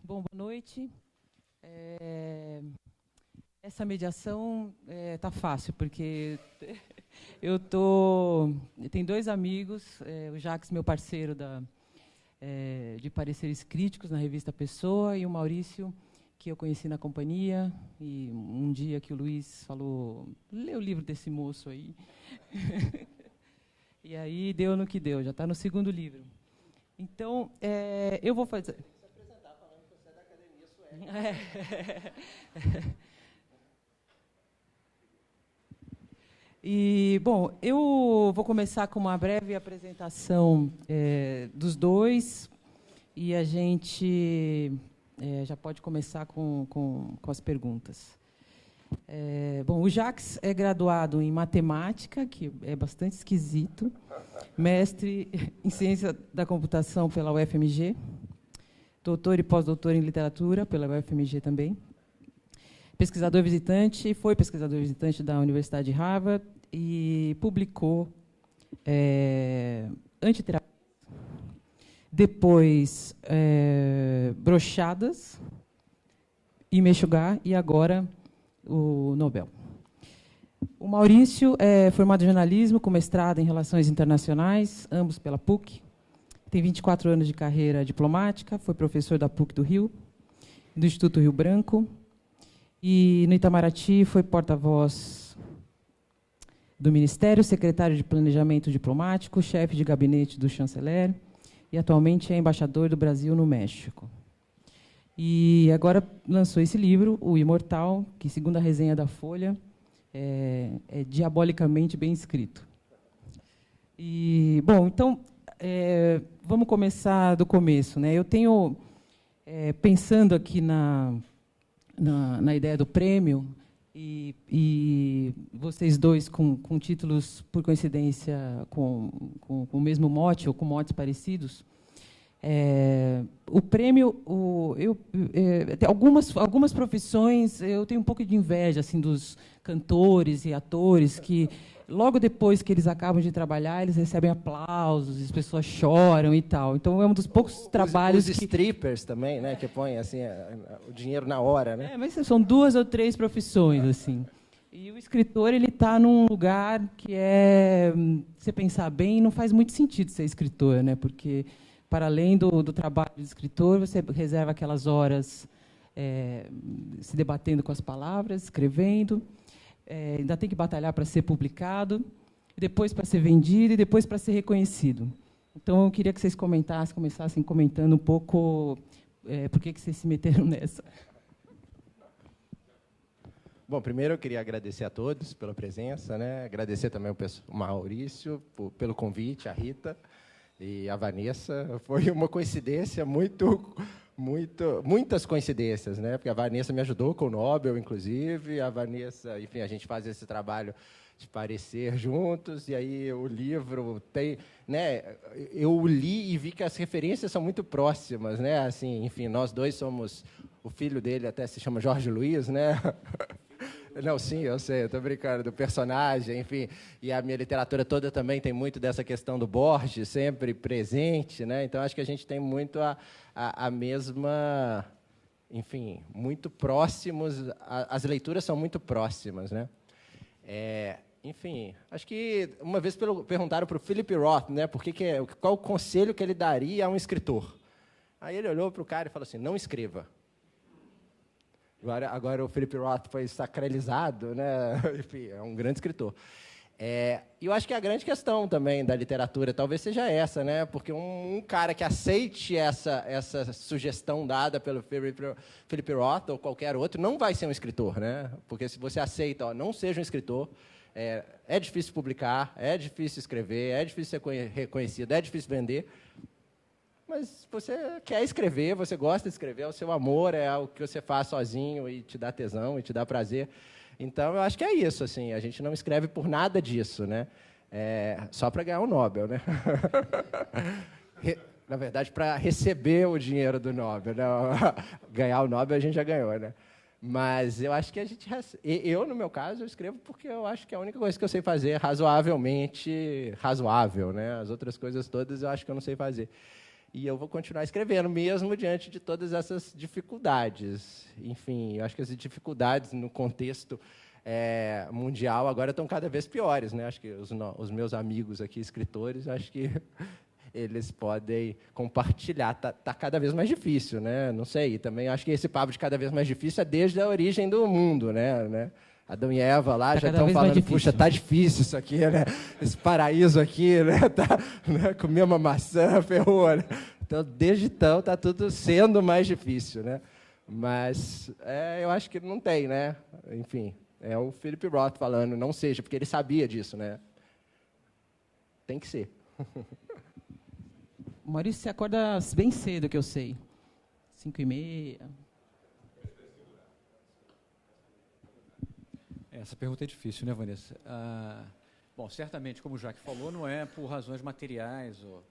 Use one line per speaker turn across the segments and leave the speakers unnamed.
Bom, boa noite. Essa mediação tá fácil, porque tem dois amigos, o Jacques, meu parceiro de pareceres críticos na revista Pessoa, e o Maurício, que eu conheci na companhia, e um dia que o Luiz falou, lê o livro desse moço aí. E aí deu no que deu, já está no segundo livro. Então, eu vou fazer...
Se apresentar falando que você é da Academia Sueca.
E, bom, eu vou começar com uma breve apresentação dos dois, e a gente já pode começar com as perguntas. Bom, o Jacques é graduado em matemática, que é bastante esquisito, mestre em ciência da computação pela UFMG, doutor e pós-doutor em literatura pela UFMG também, pesquisador visitante, foi pesquisador visitante da Universidade de Harvard e publicou Antiterapia, depois Brochadas e Mexugar, e agora o Nobel. O Maurício é formado em jornalismo, com mestrado em Relações Internacionais, ambos pela PUC. Tem 24 anos de carreira diplomática, foi professor da PUC do Rio, do Instituto Rio Branco, e no Itamaraty foi porta-voz do Ministério, secretário de Planejamento Diplomático, chefe de gabinete do chanceler, e atualmente é embaixador do Brasil no México. E agora lançou esse livro, O Imortal, que, segundo a resenha da Folha, é diabolicamente bem escrito. E, bom, então, vamos começar do começo, né? Eu tenho, pensando aqui na ideia do prêmio, e vocês dois com títulos, por coincidência, com o mesmo mote, ou com motes parecidos, o prêmio, algumas profissões, eu tenho um pouco de inveja assim, dos cantores e atores que, logo depois que eles acabam de trabalhar, eles recebem aplausos, as pessoas choram e tal. Então, é um dos poucos trabalhos...
Os strippers também, né, que põem assim, o dinheiro na hora. Né?
Mas são 2 ou 3 profissões. Assim. E o escritor está num lugar que você pensar bem, não faz muito sentido ser escritor, né, porque... Para além do trabalho de escritor, você reserva aquelas horas se debatendo com as palavras, escrevendo, ainda tem que batalhar para ser publicado, depois para ser vendido e depois para ser reconhecido. Então, eu queria que vocês começassem comentando um pouco por que vocês se meteram nessa.
Bom, primeiro eu queria agradecer a todos pela presença, né? Agradecer também o Maurício pelo convite, a Rita e a Vanessa. Foi uma coincidência muitas coincidências, né? Porque a Vanessa me ajudou com o Nobel, inclusive. A Vanessa, enfim, a gente faz esse trabalho de parecer juntos, e aí o livro tem, né? Eu li e vi que as referências são muito próximas, né? Assim, enfim, nós dois somos, o filho dele até se chama Jorge Luiz, né? Não, sim, eu sei, eu estou brincando, do personagem, enfim, e a minha literatura toda também tem muito dessa questão do Borges, sempre presente, né? Então, acho que a gente tem muito a mesma, enfim, muito próximos, as leituras são muito próximas, né? Enfim, acho que uma vez perguntaram para o Philip Roth, né, qual o conselho que ele daria a um escritor. Aí ele olhou para o cara e falou assim, não escreva. Agora o Philip Roth foi sacralizado, né? Enfim, é um grande escritor. E eu acho que a grande questão também da literatura talvez seja essa, né? Porque um cara que aceite essa sugestão dada pelo Philip Roth ou qualquer outro não vai ser um escritor, né? Porque se você aceita, não seja um escritor, é difícil publicar, é difícil escrever, é difícil ser reconhecido, é difícil vender. Mas você quer escrever, você gosta de escrever, é o seu amor, é o que você faz sozinho e te dá tesão e te dá prazer. Então, eu acho que é isso, assim, a gente não escreve por nada disso, né? Só para ganhar o Nobel, né? Na verdade, para receber o dinheiro do Nobel, né? Ganhar o Nobel a gente já ganhou, né? Mas eu acho que a gente... Eu, no meu caso, eu escrevo porque eu acho que é a única coisa que eu sei fazer razoavelmente razoável, né? As outras coisas todas eu acho que eu não sei fazer. e eu vou continuar escrevendo, mesmo diante de todas essas dificuldades. Enfim, eu acho que as dificuldades no contexto mundial agora estão cada vez piores, né? Acho que os meus amigos aqui, escritores, acho que eles podem compartilhar. Tá cada vez mais difícil, né? Não sei. Também acho que esse papo de cada vez mais difícil é desde a origem do mundo, né? Adão e Eva lá já estão falando, puxa, tá difícil isso aqui, né? Esse paraíso aqui, né? Tá, né? Comer uma maçã, ferrou, né? Então, desde então, está tudo sendo mais difícil, né? Mas eu acho que não tem, né? Enfim, é o Philip Roth falando, não seja, porque ele sabia disso, né? Tem que ser.
Maurício, você acorda bem cedo, que eu sei. 5h30.
Essa pergunta é difícil, né, Vanessa? Bom, certamente, como o Jacques falou, não é por razões materiais ou,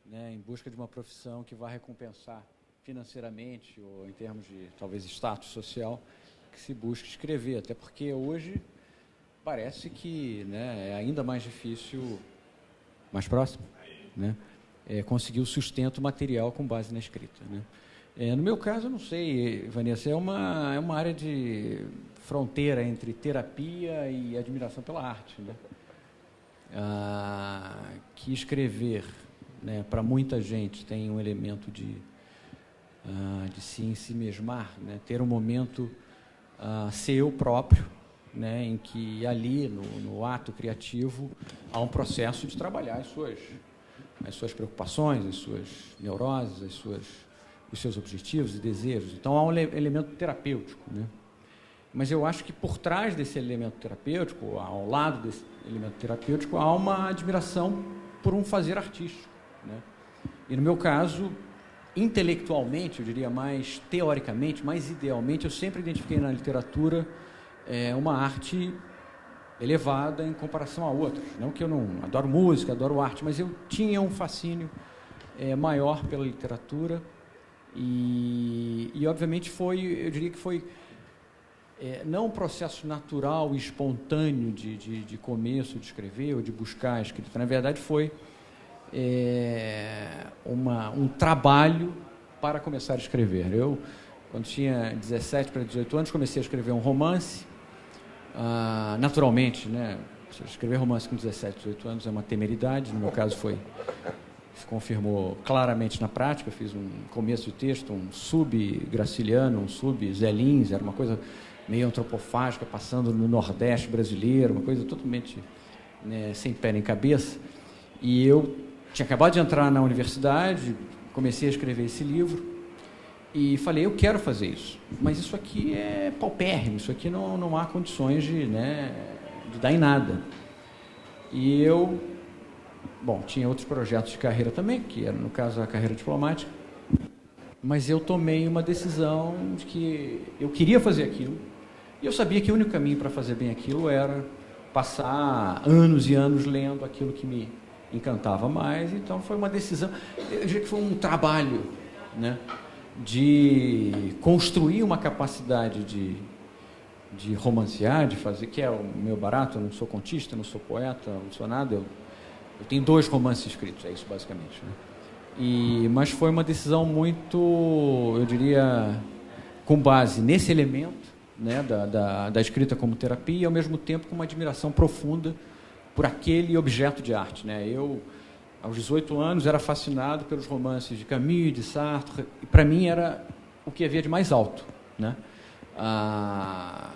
né, em busca de uma profissão que vá recompensar financeiramente ou em termos de, talvez, status social, que se busca escrever. Até porque hoje parece que, né, é ainda mais difícil, mais próximo, né, conseguir o sustento material com base na escrita, né? No meu caso, eu não sei, Vanessa, é uma área de fronteira entre terapia e admiração pela arte, né? Que escrever, né, para muita gente tem um elemento de se ensimesmar, né, ter um momento ser eu próprio, né, em que ali, no ato criativo, há um processo de trabalhar as suas preocupações, as suas neuroses, os seus objetivos e desejos. Então, há um elemento terapêutico, né? Mas eu acho que por trás desse elemento terapêutico, ao lado desse elemento terapêutico, há uma admiração por um fazer artístico, né? E, no meu caso, intelectualmente, eu diria mais teoricamente, mais idealmente, eu sempre identifiquei na literatura uma arte elevada em comparação a outras. Não que eu não adoro música, adoro arte, mas eu tinha um fascínio maior pela literatura e obviamente eu diria que foi não um processo natural e espontâneo de começo de escrever ou de buscar a escrita. Na verdade, foi um trabalho para começar a escrever. Eu, quando tinha 17 para 18 anos, comecei a escrever um romance. Naturalmente, né? Escrever romance com 17, 18 anos é uma temeridade. No meu caso, se confirmou claramente na prática. Eu fiz um começo de texto, um sub-Graciliano, um sub-Zé Lins, era uma coisa meio antropofágica, passando no Nordeste brasileiro, uma coisa totalmente, né, sem pé nem cabeça. E eu tinha acabado de entrar na universidade, comecei a escrever esse livro e falei, eu quero fazer isso, mas isso aqui é paupérrimo, isso aqui não há condições de dar em nada. E eu, tinha outros projetos de carreira também, que era, no caso, a carreira diplomática, mas eu tomei uma decisão de que eu queria fazer aquilo, e eu sabia que o único caminho para fazer bem aquilo era passar anos e anos lendo aquilo que me encantava mais. Então foi uma decisão, eu diria que foi um trabalho, né, de construir uma capacidade de romancear, de fazer, que é o meu barato. Eu não sou contista, não sou poeta, não sou nada, eu tenho 2 romances escritos, é isso basicamente, né? Mas foi uma decisão muito, eu diria, com base nesse elemento, né, da escrita como terapia, e ao mesmo tempo com uma admiração profunda por aquele objeto de arte, né? Eu, aos 18 anos, era fascinado pelos romances de Camus, de Sartre, e para mim era o que havia de mais alto, né?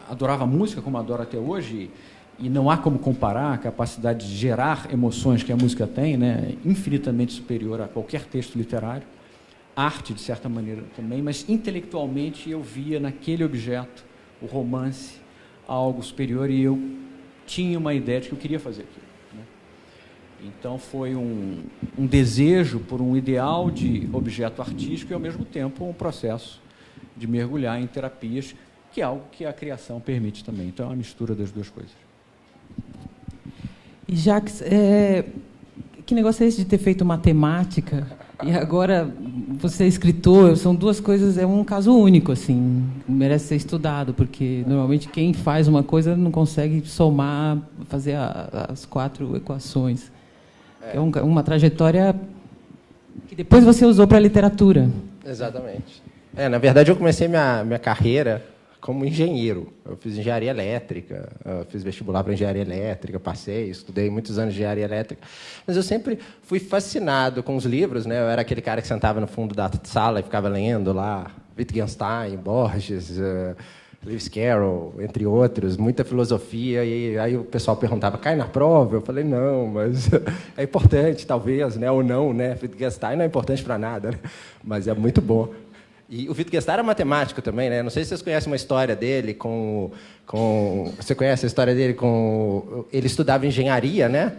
Adorava música, como adoro até hoje, e não há como comparar a capacidade de gerar emoções que a música tem, né? Infinitamente superior a qualquer texto literário. Arte, de certa maneira, também, mas intelectualmente eu via naquele objeto, o romance, algo superior, e eu tinha uma ideia de que eu queria fazer aquilo, né? Então foi um desejo por um ideal de objeto artístico e, ao mesmo tempo, um processo de mergulhar em terapias, que é algo que a criação permite também. Então é uma mistura das duas coisas.
E, Jacques, que negócio é esse de ter feito matemática e agora você é escritor? São duas coisas, é um caso único, assim, merece ser estudado, porque normalmente quem faz uma coisa não consegue somar, fazer as 4 equações. É uma trajetória Que depois você usou para a literatura.
Exatamente. Na verdade, eu comecei minha carreira como engenheiro. Eu fiz engenharia elétrica, fiz vestibular para engenharia elétrica, passei, estudei muitos anos de engenharia elétrica. Mas eu sempre fui fascinado com os livros, né? Eu era aquele cara que sentava no fundo da sala e ficava lendo lá Wittgenstein, Borges, Lewis Carroll, entre outros, muita filosofia. E aí o pessoal perguntava, cai na prova? Eu falei, não, mas é importante, talvez, né? Ou não, né? Wittgenstein não é importante para nada, né? Mas é muito bom. E o Wittgenstein era matemático também, né? Não sei se vocês conhecem uma história dele Você conhece a história dele com... Ele estudava engenharia, né?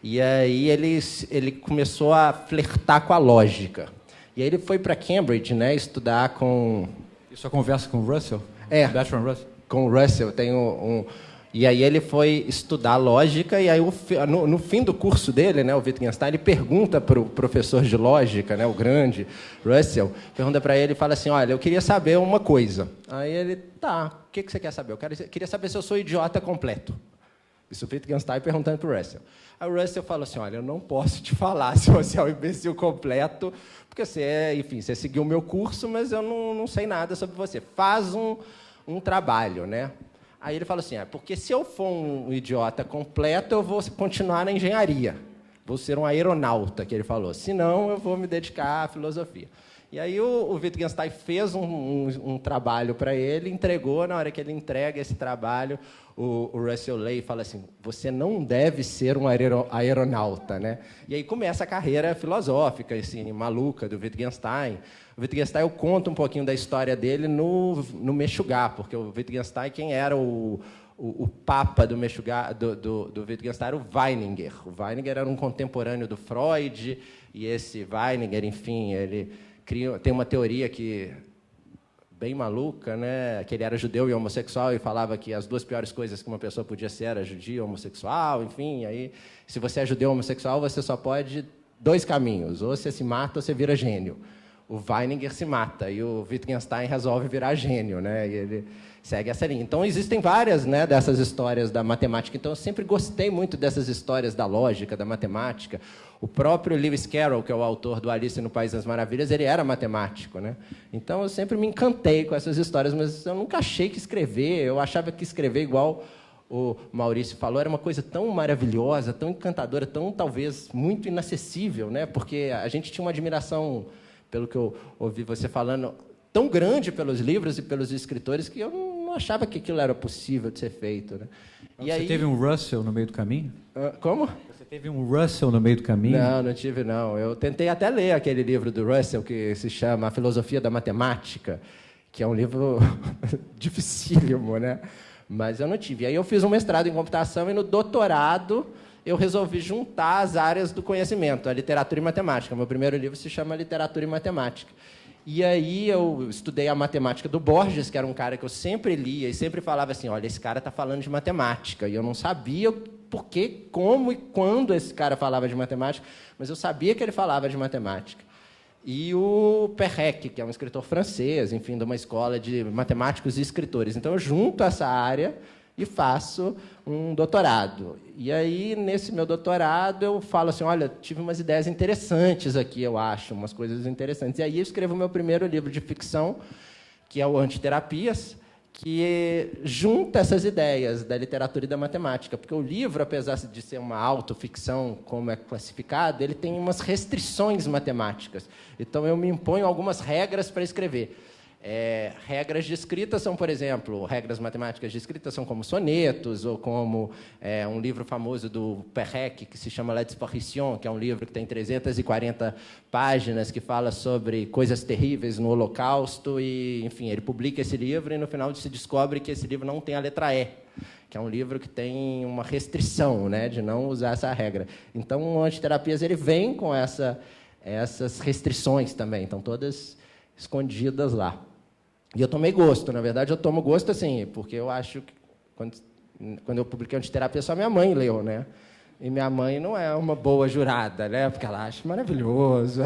E aí ele começou a flertar com a lógica. E aí ele foi para Cambridge, né? Estudar com...
Isso a conversa com o Russell? Bertrand Russell?
Com o Russell. E aí ele foi estudar lógica, e aí no fim do curso dele, né, o Wittgenstein, ele pergunta para o professor de lógica, né, o grande Russell, pergunta para ele e fala assim, olha, eu queria saber uma coisa. Aí ele, tá, o que você quer saber? Eu queria saber se eu sou idiota completo. Isso o Wittgenstein perguntando para o Russell. Aí o Russell falou assim, olha, eu não posso te falar se você é um imbecil completo, porque você seguiu o meu curso, mas eu não sei nada sobre você. Faz um trabalho, né? Aí ele falou assim, porque se eu for um idiota completo, eu vou continuar na engenharia. Vou ser um aeronauta, que ele falou. Senão, eu vou me dedicar à filosofia. E aí o Wittgenstein fez um trabalho para ele, entregou. Na hora que ele entrega esse trabalho, o Russell lê e fala assim, você não deve ser um aeronauta, né? E aí começa a carreira filosófica, assim, maluca, do Wittgenstein. O Wittgenstein, eu conto um pouquinho da história dele no Meshuggah, porque o Wittgenstein, quem era o papa do Meshuggah, do Wittgenstein, era o Weininger. O Weininger era um contemporâneo do Freud, e esse Weininger, enfim, ele tem uma teoria bem maluca, né? Que ele era judeu e homossexual e falava que as duas piores coisas que uma pessoa podia ser era judeu e homossexual, enfim. Aí, se você é judeu ou homossexual, você só pode 2 caminhos, ou você se mata ou você vira gênio. O Weininger se mata e o Wittgenstein resolve virar gênio, né? E ele segue essa linha. Então, existem várias, né, dessas histórias da matemática. Então, eu sempre gostei muito dessas histórias da lógica, da matemática. O próprio Lewis Carroll, que é o autor do Alice no País das Maravilhas, ele era matemático, né? Então, eu sempre me encantei com essas histórias, mas eu nunca achei que escrever. Eu achava que escrever, igual o Maurício falou, era uma coisa tão maravilhosa, tão encantadora, tão, talvez, muito inacessível, né? Porque a gente tinha uma admiração, pelo que eu ouvi você falando, tão grande pelos livros e pelos escritores que eu não achava que aquilo era possível de ser feito, né?
Você aí... teve um Russell no meio do caminho?
Como?
Você teve um Russell no meio do caminho?
Não tive, não. Eu tentei até ler aquele livro do Russell que se chama A Filosofia da Matemática, que é um livro dificílimo, né? Mas eu não tive. Aí eu fiz um mestrado em computação e no doutorado eu resolvi juntar as áreas do conhecimento, a literatura e matemática. Meu primeiro livro se chama Literatura e Matemática. E aí eu estudei a matemática do Borges, que era um cara que eu sempre lia e sempre falava assim, olha, esse cara está falando de matemática. E eu não sabia por que, como e quando esse cara falava de matemática, mas eu sabia que ele falava de matemática. E o Perrec, que é um escritor francês, enfim, de uma escola de matemáticos e escritores. Então, eu junto essa área e faço um doutorado. E aí, nesse meu doutorado, eu falo assim, olha, tive umas ideias interessantes aqui, eu acho, umas coisas interessantes. E aí eu escrevo o meu primeiro livro de ficção, que é o Antiterapias, que junta essas ideias da literatura e da matemática. Porque o livro, apesar de ser uma autoficção, como é classificado, ele tem umas restrições matemáticas. Então, eu me imponho algumas regras para escrever. Regras de escrita são, por exemplo, regras matemáticas de escrita são como sonetos, ou como um livro famoso do Perrec, que se chama La Disparition, que é um livro que tem 340 páginas, que fala sobre coisas terríveis no Holocausto, e, enfim, ele publica esse livro e, no final, se descobre que esse livro não tem a letra E, que é um livro que tem uma restrição, né, de não usar essa regra. Então, o Antiterapias ele vem com essas restrições também, estão todas escondidas lá. E eu tomei gosto, na verdade, eu tomo gosto assim, porque eu acho que, quando eu publiquei Antiterapia, só minha mãe leu, né? E minha mãe não é uma boa jurada, né? Porque ela acha maravilhoso.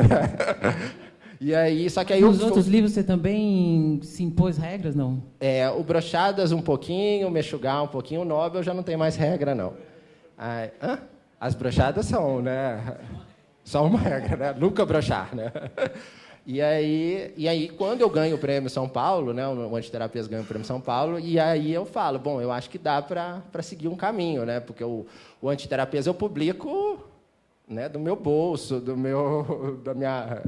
E aí, só que aí
nos outros livros você também se impôs regras, não?
O Brochadas um pouquinho, o Meshuggah um pouquinho, o Nobel já não tem mais regra, não. As brochadas são, né? Só uma regra, né? Nunca broxar, né? E aí, quando eu ganho o Prêmio São Paulo, né, o Antiterapias ganha o Prêmio São Paulo, e aí eu falo, bom, eu acho que dá para seguir um caminho, né? Porque o Antiterapias eu publico, né, do meu bolso, da minha...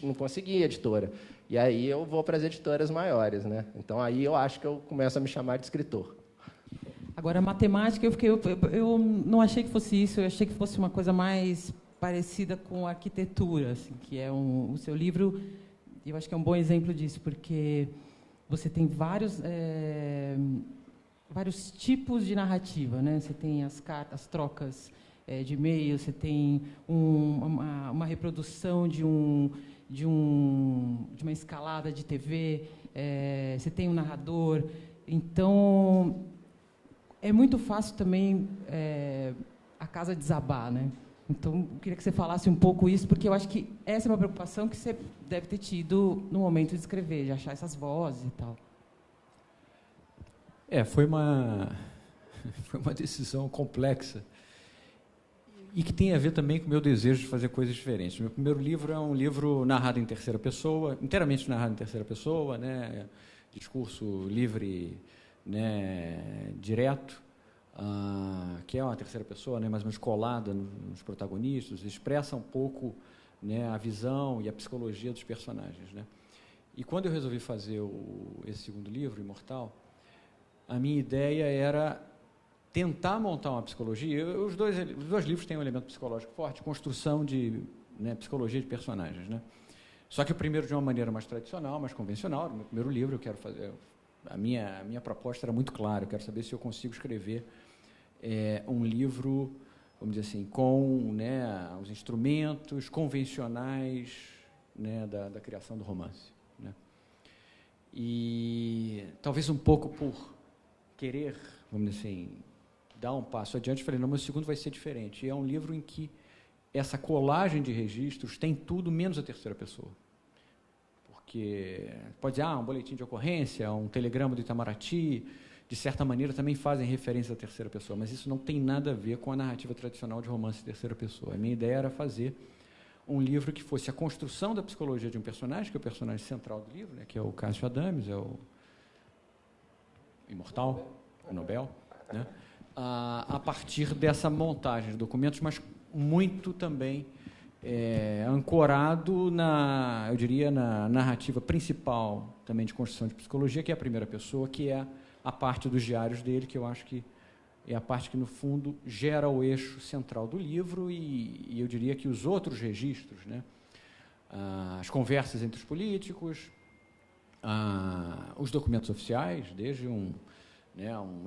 Não consegui editora. E aí eu vou para as editoras maiores, né? Então aí eu acho que eu começo a me chamar de escritor.
Agora, matemática, eu não achei que fosse isso, eu achei que fosse uma coisa mais parecida com arquitetura, assim, que é o seu livro, eu acho que é um bom exemplo disso, porque você tem vários tipos de narrativa, né? Você tem as trocas de e-mail, você tem uma reprodução de uma escalada de TV, você tem um narrador, então é muito fácil também a casa desabar, né? Então, eu queria que você falasse um pouco isso, porque eu acho que essa é uma preocupação que você deve ter tido no momento de escrever, de achar essas vozes e tal.
Foi uma decisão complexa e que tem a ver também com o meu desejo de fazer coisas diferentes. Meu primeiro livro é um livro narrado em terceira pessoa, inteiramente narrado em terceira pessoa, né? Discurso livre, né? Direto. Que é uma terceira pessoa, né, mais ou menos colada nos protagonistas, expressa um pouco, né, a visão e a psicologia dos personagens, né? E quando eu resolvi fazer esse segundo livro, Imortal, a minha ideia era tentar montar uma psicologia. Os dois livros têm um elemento psicológico forte, construção de, né, psicologia de personagens, né? Só que o primeiro de uma maneira mais tradicional, mais convencional. No meu primeiro livro eu quero fazer... A minha proposta era muito clara, eu quero saber se eu consigo escrever um livro, vamos dizer assim, com, né, os instrumentos convencionais, né, da criação do romance, né? E talvez um pouco por querer, vamos dizer assim, dar um passo adiante, falei, não, meu segundo vai ser diferente. E é um livro em que essa colagem de registros tem tudo menos a terceira pessoa. Porque pode dizer, um boletim de ocorrência, um telegrama do Itamaraty, de certa maneira também fazem referência à terceira pessoa, mas isso não tem nada a ver com a narrativa tradicional de romance em terceira pessoa. A minha ideia era fazer um livro que fosse a construção da psicologia de um personagem, que é o personagem central do livro, né, que é o Cássio Adames, é o Imortal, o Nobel, né, a partir dessa montagem de documentos, mas muito também ancorado eu diria, na narrativa principal também de construção de psicologia, que é a primeira pessoa, que é a parte dos diários dele, que eu acho que é a parte que, no fundo, gera o eixo central do livro e eu diria que os outros registros, né, as conversas entre os políticos, os documentos oficiais, desde um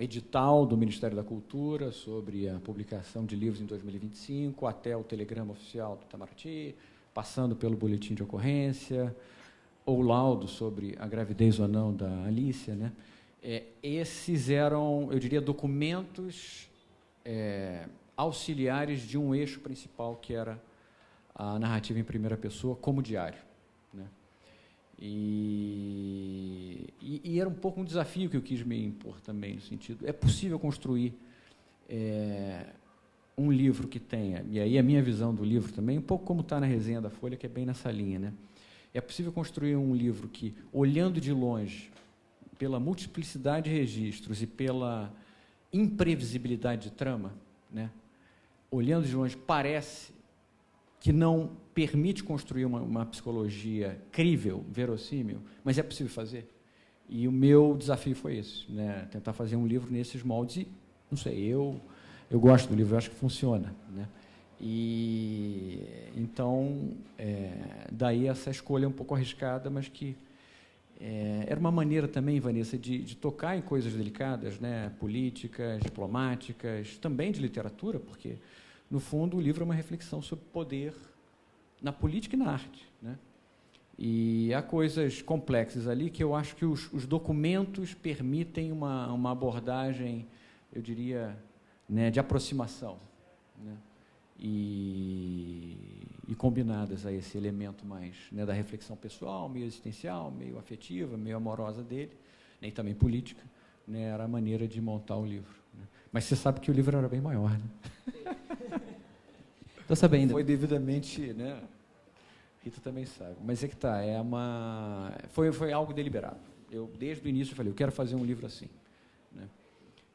edital do Ministério da Cultura sobre a publicação de livros em 2025, até o telegrama oficial do Itamaraty, passando pelo boletim de ocorrência, ou laudo sobre a gravidez ou não da Alícia, né? Esses eram, eu diria, documentos auxiliares de um eixo principal, que era a narrativa em primeira pessoa como diário, né? E era um pouco um desafio que eu quis me impor também, no sentido, é possível construir um livro que tenha, e aí a minha visão do livro também, um pouco como está na resenha da Folha, que é bem nessa linha, né? É possível construir um livro que, olhando de longe, pela multiplicidade de registros e pela imprevisibilidade de trama, né, olhando de longe, parece que não permite construir uma psicologia crível, verossímil, mas é possível fazer. E o meu desafio foi esse, né, tentar fazer um livro nesses moldes. E, não sei, eu gosto do livro, eu acho que funciona, né? E então, daí essa escolha um pouco arriscada, mas que era uma maneira também, Vanessa, de tocar em coisas delicadas, né, políticas, diplomáticas, também de literatura, porque, no fundo, o livro é uma reflexão sobre poder na política e na arte, né? E há coisas complexas ali que eu acho que os documentos permitem uma abordagem, eu diria, né, de aproximação, né? E combinadas a esse elemento mais, né, da reflexão pessoal, meio existencial, meio afetiva, meio amorosa dele, nem também política, né, era a maneira de montar o livro, né? Mas você sabe que o livro era bem maior, né?
Estou sabendo.
Foi devidamente, né? Rita também sabe. Mas é que tá, foi algo deliberado. Eu desde o início falei, eu quero fazer um livro assim, né?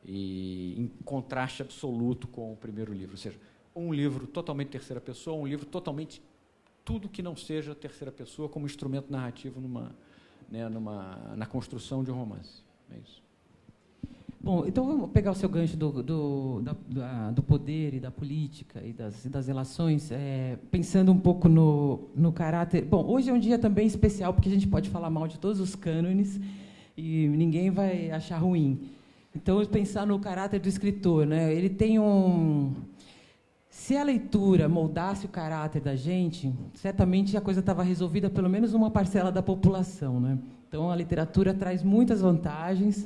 E em contraste absoluto com o primeiro livro, ou seja, um livro totalmente terceira pessoa, um livro totalmente tudo que não seja terceira pessoa como instrumento narrativo na construção de um romance. É isso.
Bom, então vamos pegar o seu gancho do poder e da política e das relações, pensando um pouco no caráter. Bom, hoje é um dia também especial, porque a gente pode falar mal de todos os cânones e ninguém vai achar ruim. Então, pensar no caráter do escritor, né? Ele tem se a leitura moldasse o caráter da gente, certamente a coisa estava resolvida, pelo menos uma parcela da população, né? Então, a literatura traz muitas vantagens.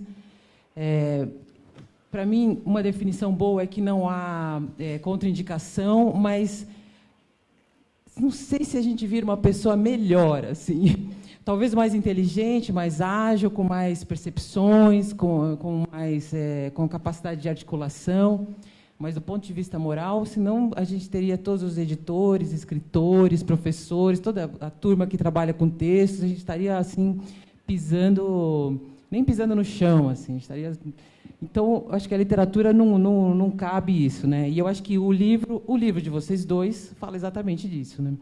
Para mim, uma definição boa é que não há contraindicação, mas não sei se a gente vira uma pessoa melhor, assim, talvez mais inteligente, mais ágil, com mais percepções, com capacidade de articulação, mas do ponto de vista moral, senão a gente teria todos os editores, escritores, professores, toda a turma que trabalha com textos, a gente estaria assim nem pisando no chão, assim, estaria. Então, acho que a literatura não cabe isso, né? E eu acho que o livro de vocês dois fala exatamente disso, né?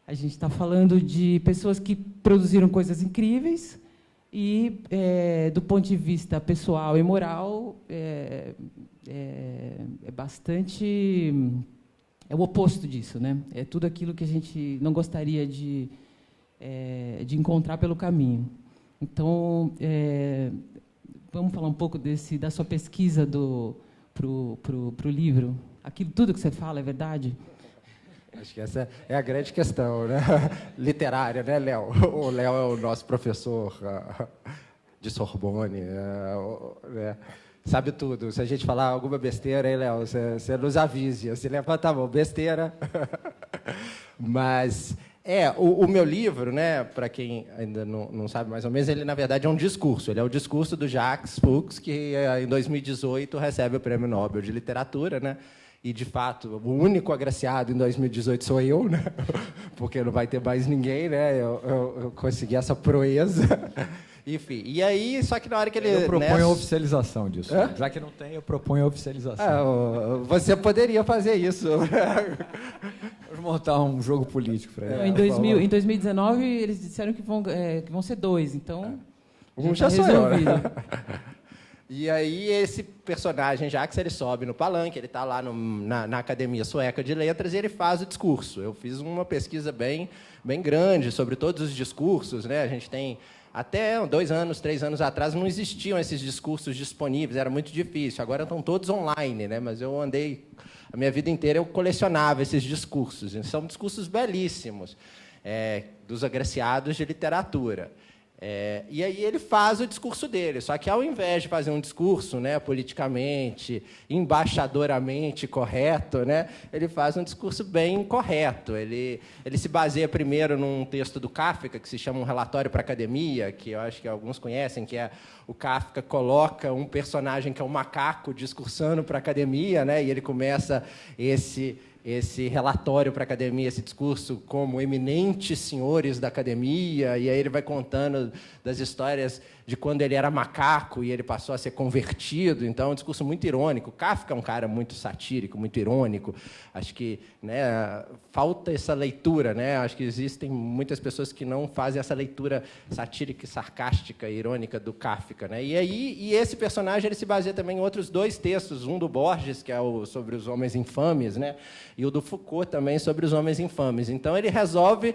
A gente está falando de pessoas que produziram coisas incríveis e, do ponto de vista pessoal e moral, é bastante o oposto disso, né? É tudo aquilo que a gente não gostaria de encontrar pelo caminho. Então, vamos falar um pouco da sua pesquisa pro livro. Aquilo tudo que você fala é verdade?
Acho que essa é a grande questão, né? Literária, né, Léo? O Léo é o nosso professor de Sorbonne, né? Sabe tudo. Se a gente falar alguma besteira, hein, Léo, você nos avise. Você levanta a mão, besteira. Mas o meu livro, né, para quem ainda não sabe mais ou menos, ele, na verdade, é um discurso. Ele é o discurso do Jacques Fuchs, que, em 2018, recebe o Prêmio Nobel de Literatura, né? E, de fato, o único agraciado em 2018 sou eu, né? Porque não vai ter mais ninguém, né? Eu consegui essa proeza. Enfim, e aí, só que na hora que ele...
Eu proponho a oficialização disso. Hã? Já que não tem, eu proponho a oficialização.
Você poderia fazer isso.
Vamos montar um jogo político para ele.
Em 2019, eles disseram que vão ser 2, então...
Já sou eu, né? E aí, esse personagem, Jacques, ele sobe no palanque, ele está lá na Academia Sueca de Letras e ele faz o discurso. Eu fiz uma pesquisa bem grande sobre todos os discursos, né? A gente tem... Até 2 anos, 3 anos atrás, não existiam esses discursos disponíveis, era muito difícil. Agora estão todos online, né? Mas eu andei... A minha vida inteira eu colecionava esses discursos. São discursos belíssimos, dos agraciados de literatura. E aí ele faz o discurso dele, só que ao invés de fazer um discurso, né, politicamente, embaixadoramente correto, né, ele faz um discurso bem correto. Ele se baseia primeiro num texto do Kafka, que se chama Um Relatório para a Academia, que eu acho que alguns conhecem, que o Kafka coloca um personagem que é um macaco discursando para a academia, né, e ele começa esse relatório para a academia, esse discurso como eminentes senhores da academia, e aí ele vai contando das histórias de quando ele era macaco e ele passou a ser convertido. Então, é um discurso muito irônico. Kafka é um cara muito satírico, muito irônico. Acho que, né, falta essa leitura, né? Acho que existem muitas pessoas que não fazem essa leitura satírica, sarcástica, irônica do Kafka, né? E esse personagem ele se baseia também em outros 2 textos, um do Borges, que é sobre os homens infames, né? E o do Foucault também sobre os homens infames. Então, ele resolve,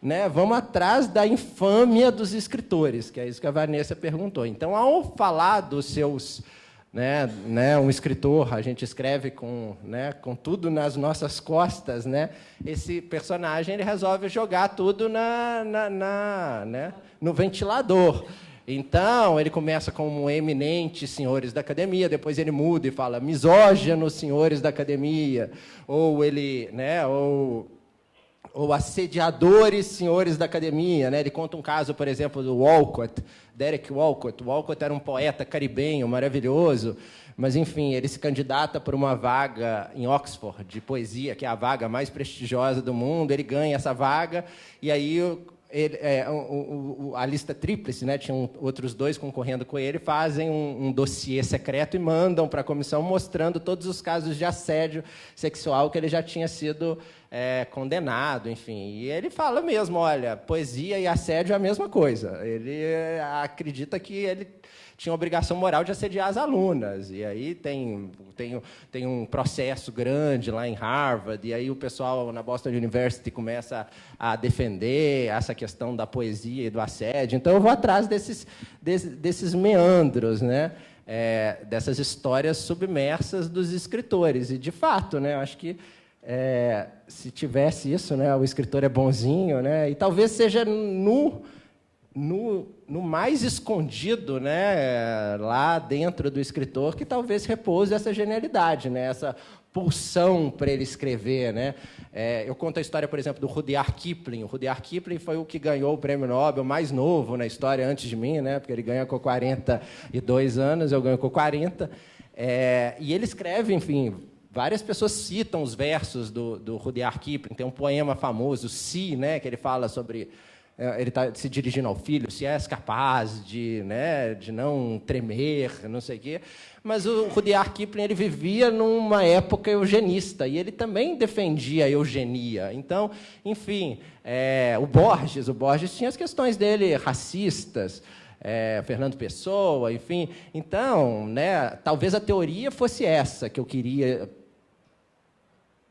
né, vamos atrás da infâmia dos escritores, que é isso que a Vanessa perguntou. Então, ao falar dos seus... um escritor, a gente escreve com tudo nas nossas costas, né? Esse personagem ele resolve jogar tudo no ventilador. Então, ele começa como eminentes senhores da academia, depois ele muda e fala misóginos senhores da academia, ou ele, ou assediadores senhores da academia, né? Ele conta um caso, por exemplo, do Walcott, Derek Walcott. Walcott era um poeta caribenho maravilhoso, mas, enfim, ele se candidata por uma vaga em Oxford de poesia, que é a vaga mais prestigiosa do mundo. Ele ganha essa vaga, e aí a lista tríplice, né? Tinham outros 2 concorrendo com ele, fazem um dossiê secreto e mandam para a comissão mostrando todos os casos de assédio sexual que ele já tinha sido condenado, enfim. E ele fala mesmo, olha, poesia e assédio é a mesma coisa. Ele acredita que ele tinha a obrigação moral de assediar as alunas. E aí tem um processo grande lá em Harvard, e aí o pessoal na Boston University começa a defender essa questão da poesia e do assédio. Então, eu vou atrás desses meandros, né? Dessas histórias submersas dos escritores. E, de fato, né, eu acho que se tivesse isso, né, o escritor é bonzinho, né, e talvez seja no mais escondido, né, lá dentro do escritor, que talvez repouse essa genialidade, né, essa pulsão para ele escrever, né. Eu conto a história, por exemplo, do Rudyard Kipling. O Rudyard Kipling foi o que ganhou o Prêmio Nobel mais novo na história antes de mim, né, porque ele ganha com 42 anos, eu ganho com 40. E ele escreve, enfim, várias pessoas citam os versos do Rudyard Kipling. Tem um poema famoso, Si, né, que ele fala sobre... Ele está se dirigindo ao filho, se és capaz de não tremer, não sei o quê. Mas o Rudyard Kipling ele vivia numa época eugenista, e ele também defendia a eugenia. Então, enfim, o Borges tinha as questões dele racistas, Fernando Pessoa, enfim. Então, né, talvez a teoria fosse essa que eu queria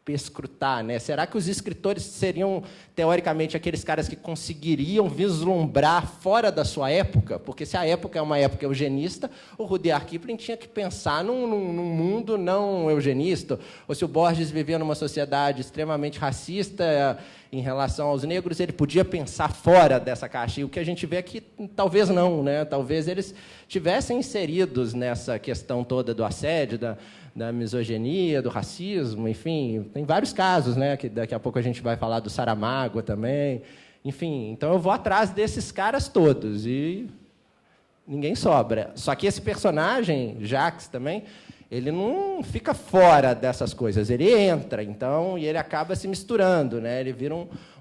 perscrutar, né? Será que os escritores seriam, teoricamente, aqueles caras que conseguiriam vislumbrar fora da sua época? Porque, se a época é uma época eugenista, o Rudyard Kipling tinha que pensar num mundo não eugenista. Ou se o Borges vivia numa sociedade extremamente racista em relação aos negros, ele podia pensar fora dessa caixa. E o que a gente vê aqui, talvez não, né? Talvez eles tivessem inseridos nessa questão toda do assédio, da misoginia, do racismo, enfim, tem vários casos, né, que daqui a pouco a gente vai falar do Saramago também, enfim, então eu vou atrás desses caras todos e ninguém sobra. Só que esse personagem, Jacques, também, ele não fica fora dessas coisas, ele entra, então, e ele acaba se misturando, né, ele vira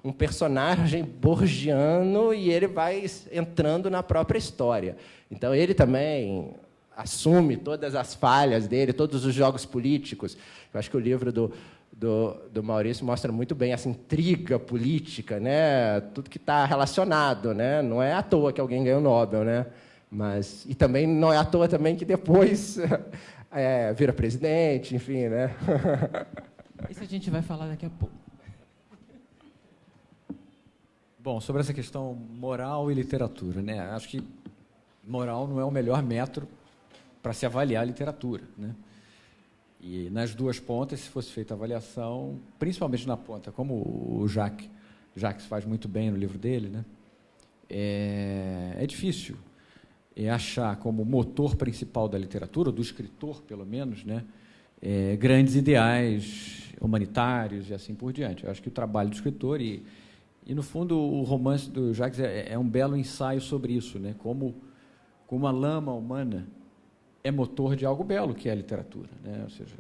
um personagem borgiano e ele vai entrando na própria história. Então, ele também assume todas as falhas dele, todos os jogos políticos. Eu acho que o livro do Maurício mostra muito bem essa intriga política, né? Tudo que está relacionado, né? Não é à toa que alguém ganhou o Nobel, né? E também não é à toa também que depois vira presidente, enfim, né?
Isso a gente vai falar daqui a pouco.
Bom, sobre essa questão moral e literatura, né? Acho que moral não é o melhor método para se avaliar a literatura, né? E nas duas pontas, se fosse feita a avaliação, principalmente na ponta, como o Jacques faz muito bem no livro dele, né? É difícil achar como motor principal da literatura, do escritor, pelo menos, né? Grandes ideais humanitários e assim por diante. Eu acho que o trabalho do escritor e no fundo, o romance do Jacques é um belo ensaio sobre isso, né? Como a lama humana é motor de algo belo, que é a literatura, né? Ou seja,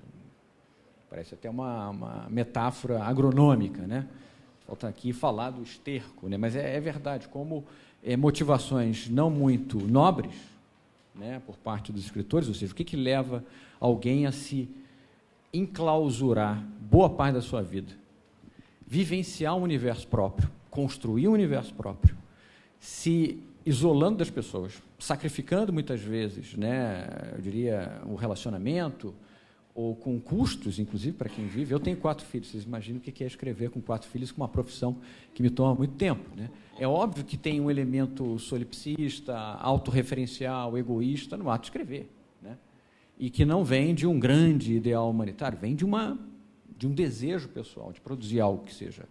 parece até uma metáfora agronômica, né? Falta aqui falar do esterco, né? Mas é verdade, como motivações não muito nobres, né, por parte dos escritores, ou seja, o que leva alguém a se enclausurar boa parte da sua vida, vivenciar um universo próprio, construir um universo próprio, se isolando das pessoas, sacrificando muitas vezes, né, eu diria, o relacionamento, ou com custos, inclusive, para quem vive. Eu tenho 4 filhos, vocês imaginam o que é escrever com 4 filhos, com uma profissão que me toma muito tempo, né? É óbvio que tem um elemento solipsista, autorreferencial, egoísta no ato de escrever, né? E que não vem de um grande ideal humanitário, vem de um desejo pessoal, de produzir algo que seja,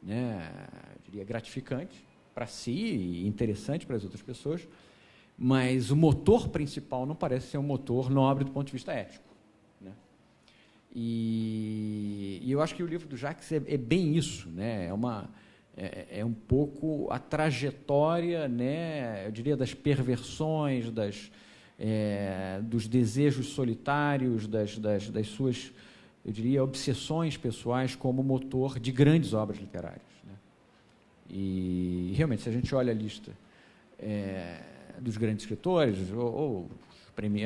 né, eu diria, gratificante para si e interessante para as outras pessoas, mas o motor principal não parece ser um motor nobre do ponto de vista ético, né? E eu acho que o livro do Jacques é bem isso, né? É um pouco a trajetória, né, eu diria, das perversões, dos desejos solitários, das suas, eu diria, obsessões pessoais como motor de grandes obras literárias, né? E, realmente, se a gente olha a lista dos grandes escritores, ou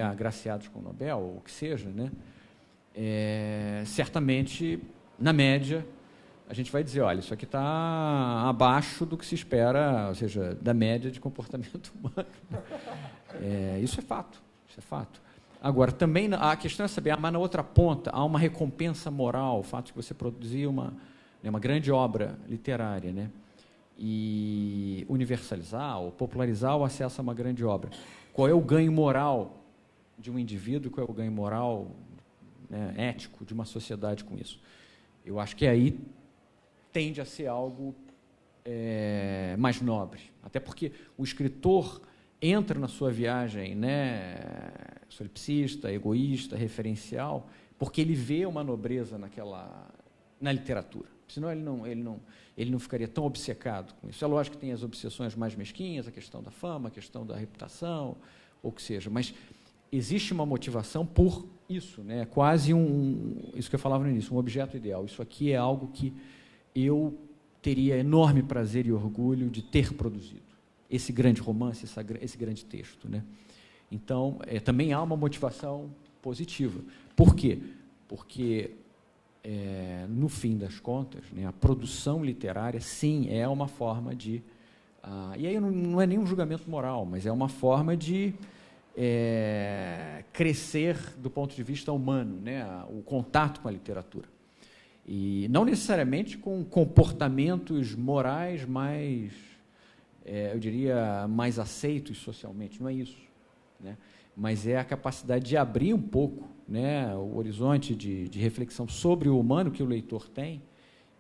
agraciados com o Nobel, ou o que seja, né, certamente, na média, a gente vai dizer, olha, isso aqui está abaixo do que se espera, ou seja, da média de comportamento humano. Isso é fato, isso é fato. Agora, também a questão é saber, mas na outra ponta há uma recompensa moral, o fato de você produzir uma grande obra literária, né, e universalizar ou popularizar o acesso a uma grande obra. Qual é o ganho moral de um indivíduo, qual é o ganho moral, né, ético de uma sociedade com isso? Eu acho que aí tende a ser algo mais nobre. Até porque o escritor entra na sua viagem, né, solipsista, egoísta, referencial, porque ele vê uma nobreza na literatura. Senão ele não ficaria tão obcecado com isso. É lógico que tem as obsessões mais mesquinhas, a questão da fama, a questão da reputação, ou o que seja, mas existe uma motivação por isso, né? Quase isso que eu falava no início, um objeto ideal. Isso aqui é algo que eu teria enorme prazer e orgulho de ter produzido. Esse grande romance, esse grande texto, né? Então, também há uma motivação positiva. Por quê? Porque, no fim das contas, né, a produção literária, sim, é uma forma de... e aí não é nenhum julgamento moral, mas é uma forma de crescer do ponto de vista humano, né, o contato com a literatura. E não necessariamente com comportamentos morais mais, eu diria, mais aceitos socialmente, não é isso, né? Mas é a capacidade de abrir um pouco, né, o horizonte de reflexão sobre o humano que o leitor tem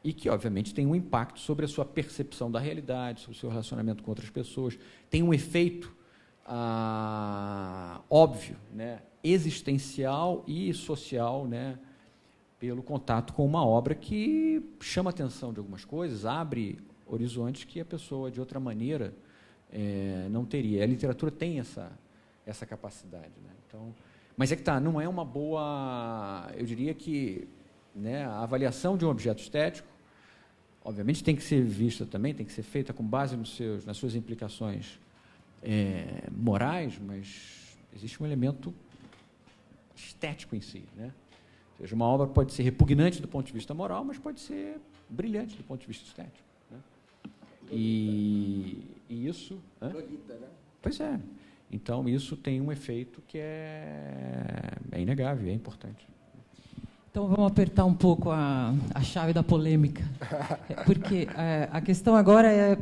e que, obviamente, tem um impacto sobre a sua percepção da realidade, sobre o seu relacionamento com outras pessoas, tem um efeito óbvio, né, existencial e social, né, pelo contato com uma obra que chama a atenção de algumas coisas, abre horizontes que a pessoa, de outra maneira, não teria. A literatura tem essa capacidade, né? Então, mas é que não é uma boa... Eu diria que, né, a avaliação de um objeto estético, obviamente, tem que ser vista também, tem que ser feita com base nas suas implicações morais, mas existe um elemento estético em si, né? Ou seja, uma obra pode ser repugnante do ponto de vista moral, mas pode ser brilhante do ponto de vista estético, né? E isso...
Lolita, né?
Pois é. Então, isso tem um efeito que é inegável, é importante.
Então, vamos apertar um pouco a chave da polêmica. Porque a questão agora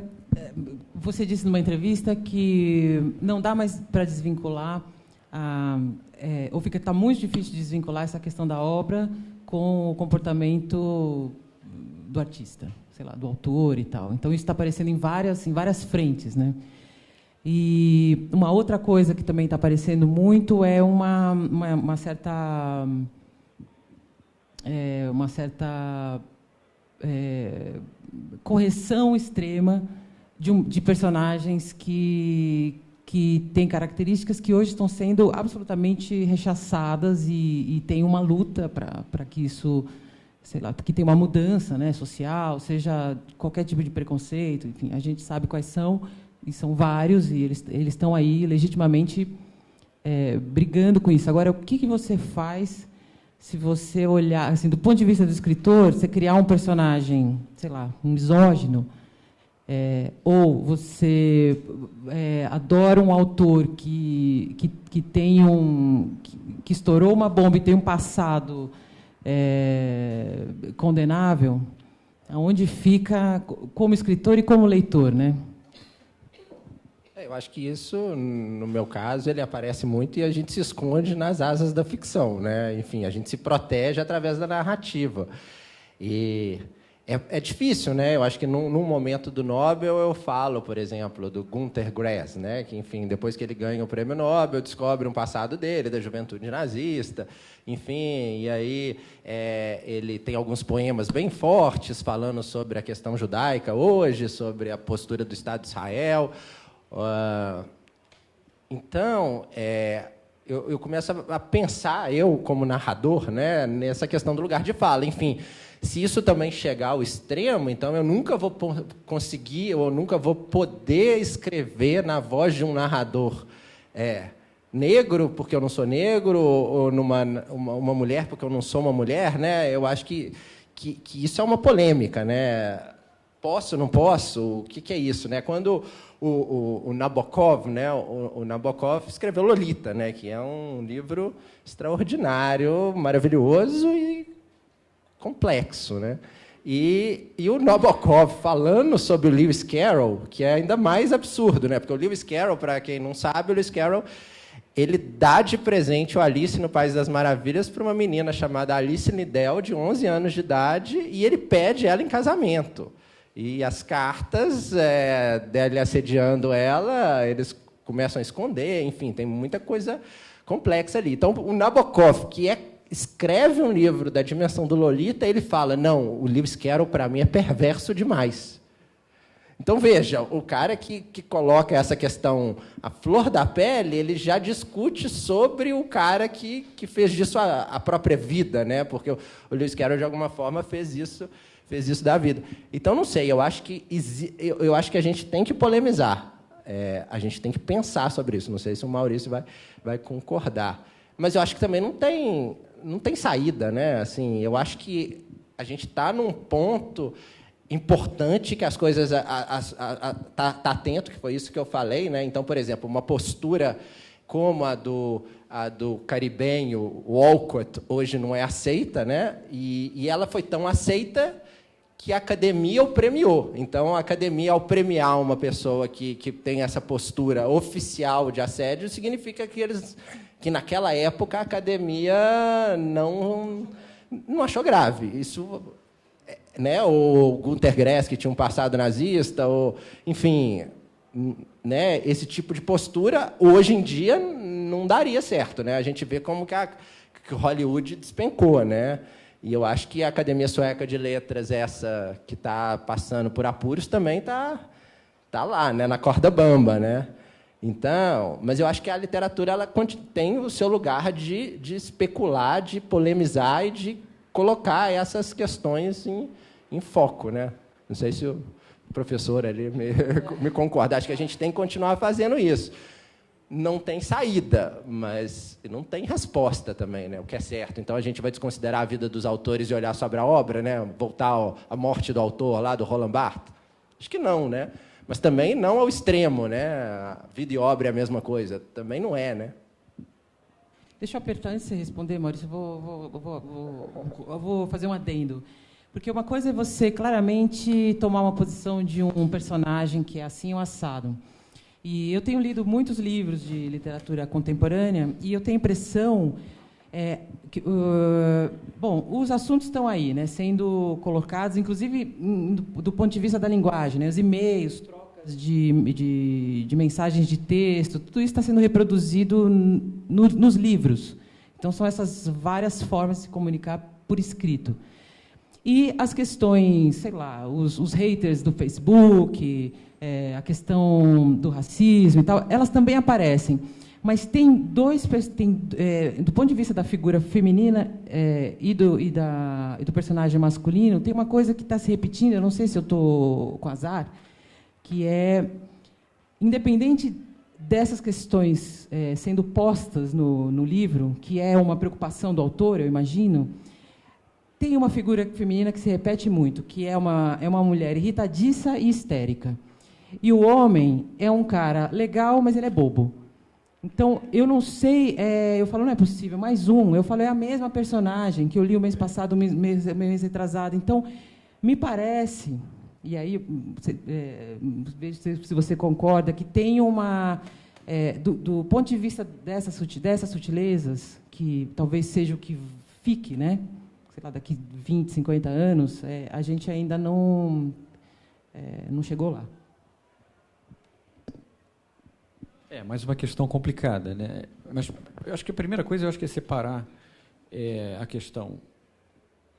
você disse numa entrevista que não dá mais para desvincular... ou está muito difícil de desvincular essa questão da obra com o comportamento do artista, sei lá, do autor e tal. Então, isso está aparecendo em várias frentes, né? E uma outra coisa que também está aparecendo muito é uma certa correção extrema de personagens que têm características que hoje estão sendo absolutamente rechaçadas e tem uma luta para que isso, sei lá, que tenha uma mudança, né, social, seja qualquer tipo de preconceito, enfim, a gente sabe quais são, e são vários, e eles estão aí legitimamente brigando com isso. Agora, o que você faz se você olhar, assim, do ponto de vista do escritor, você criar um personagem, sei lá, um misógino, ou você adora um autor que tem que estourou uma bomba e tem um passado condenável, aonde fica como escritor e como leitor, né?
Eu acho que isso, no meu caso, ele aparece muito e a gente se esconde nas asas da ficção, né? Enfim, a gente se protege através da narrativa. E é difícil, né? Eu acho que num momento do Nobel eu falo, por exemplo, do Günter Grass, né? Que, enfim, depois que ele ganha o prêmio Nobel, descobre um passado dele, da juventude nazista, enfim, e aí ele tem alguns poemas bem fortes falando sobre a questão judaica hoje, sobre a postura do Estado de Israel. Então, eu começo a pensar, eu como narrador, né, nessa questão do lugar de fala. Enfim, se isso também chegar ao extremo, então eu nunca vou conseguir, ou nunca vou poder escrever na voz de um narrador negro, porque eu não sou negro, ou uma mulher, porque eu não sou uma mulher, né? Eu acho que isso é uma polêmica, né? Posso, não posso? O que é isso, né? Quando o Nabokov, né? O Nabokov escreveu Lolita, né? Que é um livro extraordinário, maravilhoso e complexo, né? E o Nabokov falando sobre o Lewis Carroll, que é ainda mais absurdo, né? Porque o Lewis Carroll, para quem não sabe, o Lewis Carroll ele dá de presente o Alice no País das Maravilhas para uma menina chamada Alice Liddell, de 11 anos de idade, e ele pede ela em casamento. E as cartas dele assediando ela, eles começam a esconder, enfim, tem muita coisa complexa ali. Então, o Nabokov, que escreve um livro da dimensão do Lolita, ele fala, não, o Lewis Carroll, para mim, é perverso demais. Então, veja, o cara que coloca essa questão à flor da pele, ele já discute sobre o cara que fez disso a própria vida, né? Porque o Lewis Carroll, de alguma forma, fez isso da vida. Então, não sei, eu acho que a gente tem que polemizar, a gente tem que pensar sobre isso. Não sei se o Maurício vai concordar. Mas eu acho que também não tem saída, né? Assim, eu acho que a gente está num ponto importante que as coisas tá atento, que foi isso que eu falei, né? Então, por exemplo, uma postura como a do caribenho Walcott hoje não é aceita, né? E ela foi tão aceita que a academia o premiou. Então, a academia, ao premiar uma pessoa que tem essa postura oficial de assédio, significa que naquela época a academia não achou grave. Isso, né? O Günter Grass, que tinha um passado nazista, ou, enfim, né? Esse tipo de postura, hoje em dia, não daria certo, né? A gente vê como que Hollywood despencou, né? E eu acho que a Academia Sueca de Letras, essa que está passando por apuros, também está lá, né? Na corda bamba, né? Então, mas eu acho que a literatura ela tem o seu lugar de especular, de polemizar e de colocar essas questões em foco, né? Não sei se o professor ali me concorda. Acho que a gente tem que continuar fazendo isso. Não tem saída, mas não tem resposta também, né? O que é certo. Então, a gente vai desconsiderar a vida dos autores e olhar sobre a obra, né? Voltar à morte do autor, lá do Roland Barthes? Acho que não, né? Mas também não ao extremo, né? A vida e obra é a mesma coisa. Também não é, né?
Deixa eu apertar antes de você responder, Maurício. Eu vou fazer um adendo. Porque uma coisa é você claramente tomar uma posição de um personagem que é assim ou assado. E eu tenho lido muitos livros de literatura contemporânea e eu tenho a impressão que, bom, os assuntos estão aí, né, sendo colocados, inclusive do ponto de vista da linguagem, né, os e-mails, trocas de mensagens de texto, tudo isso está sendo reproduzido nos livros. Então, são essas várias formas de se comunicar por escrito. E as questões, sei lá, os haters do Facebook, a questão do racismo e tal, elas também aparecem. Mas do ponto de vista da figura feminina e do personagem masculino, tem uma coisa que está se repetindo, eu não sei se eu estou com azar, que é, independente dessas questões sendo postas no livro, que é uma preocupação do autor, eu imagino, tem uma figura feminina que se repete muito, que é uma mulher irritadiça e histérica. E o homem é um cara legal, mas ele é bobo. Então, eu não sei, eu falo, não é possível, mais um. Eu falo, é a mesma personagem que eu li o mês passado, mês retrasado. Então, me parece, e aí, veja se você concorda, que tem uma... do ponto de vista dessas sutilezas, que talvez seja o que fique, né? sei lá, daqui 20, 50 anos, a gente ainda não chegou lá.
Mais uma questão complicada, né? Mas eu acho que a primeira coisa é separar a questão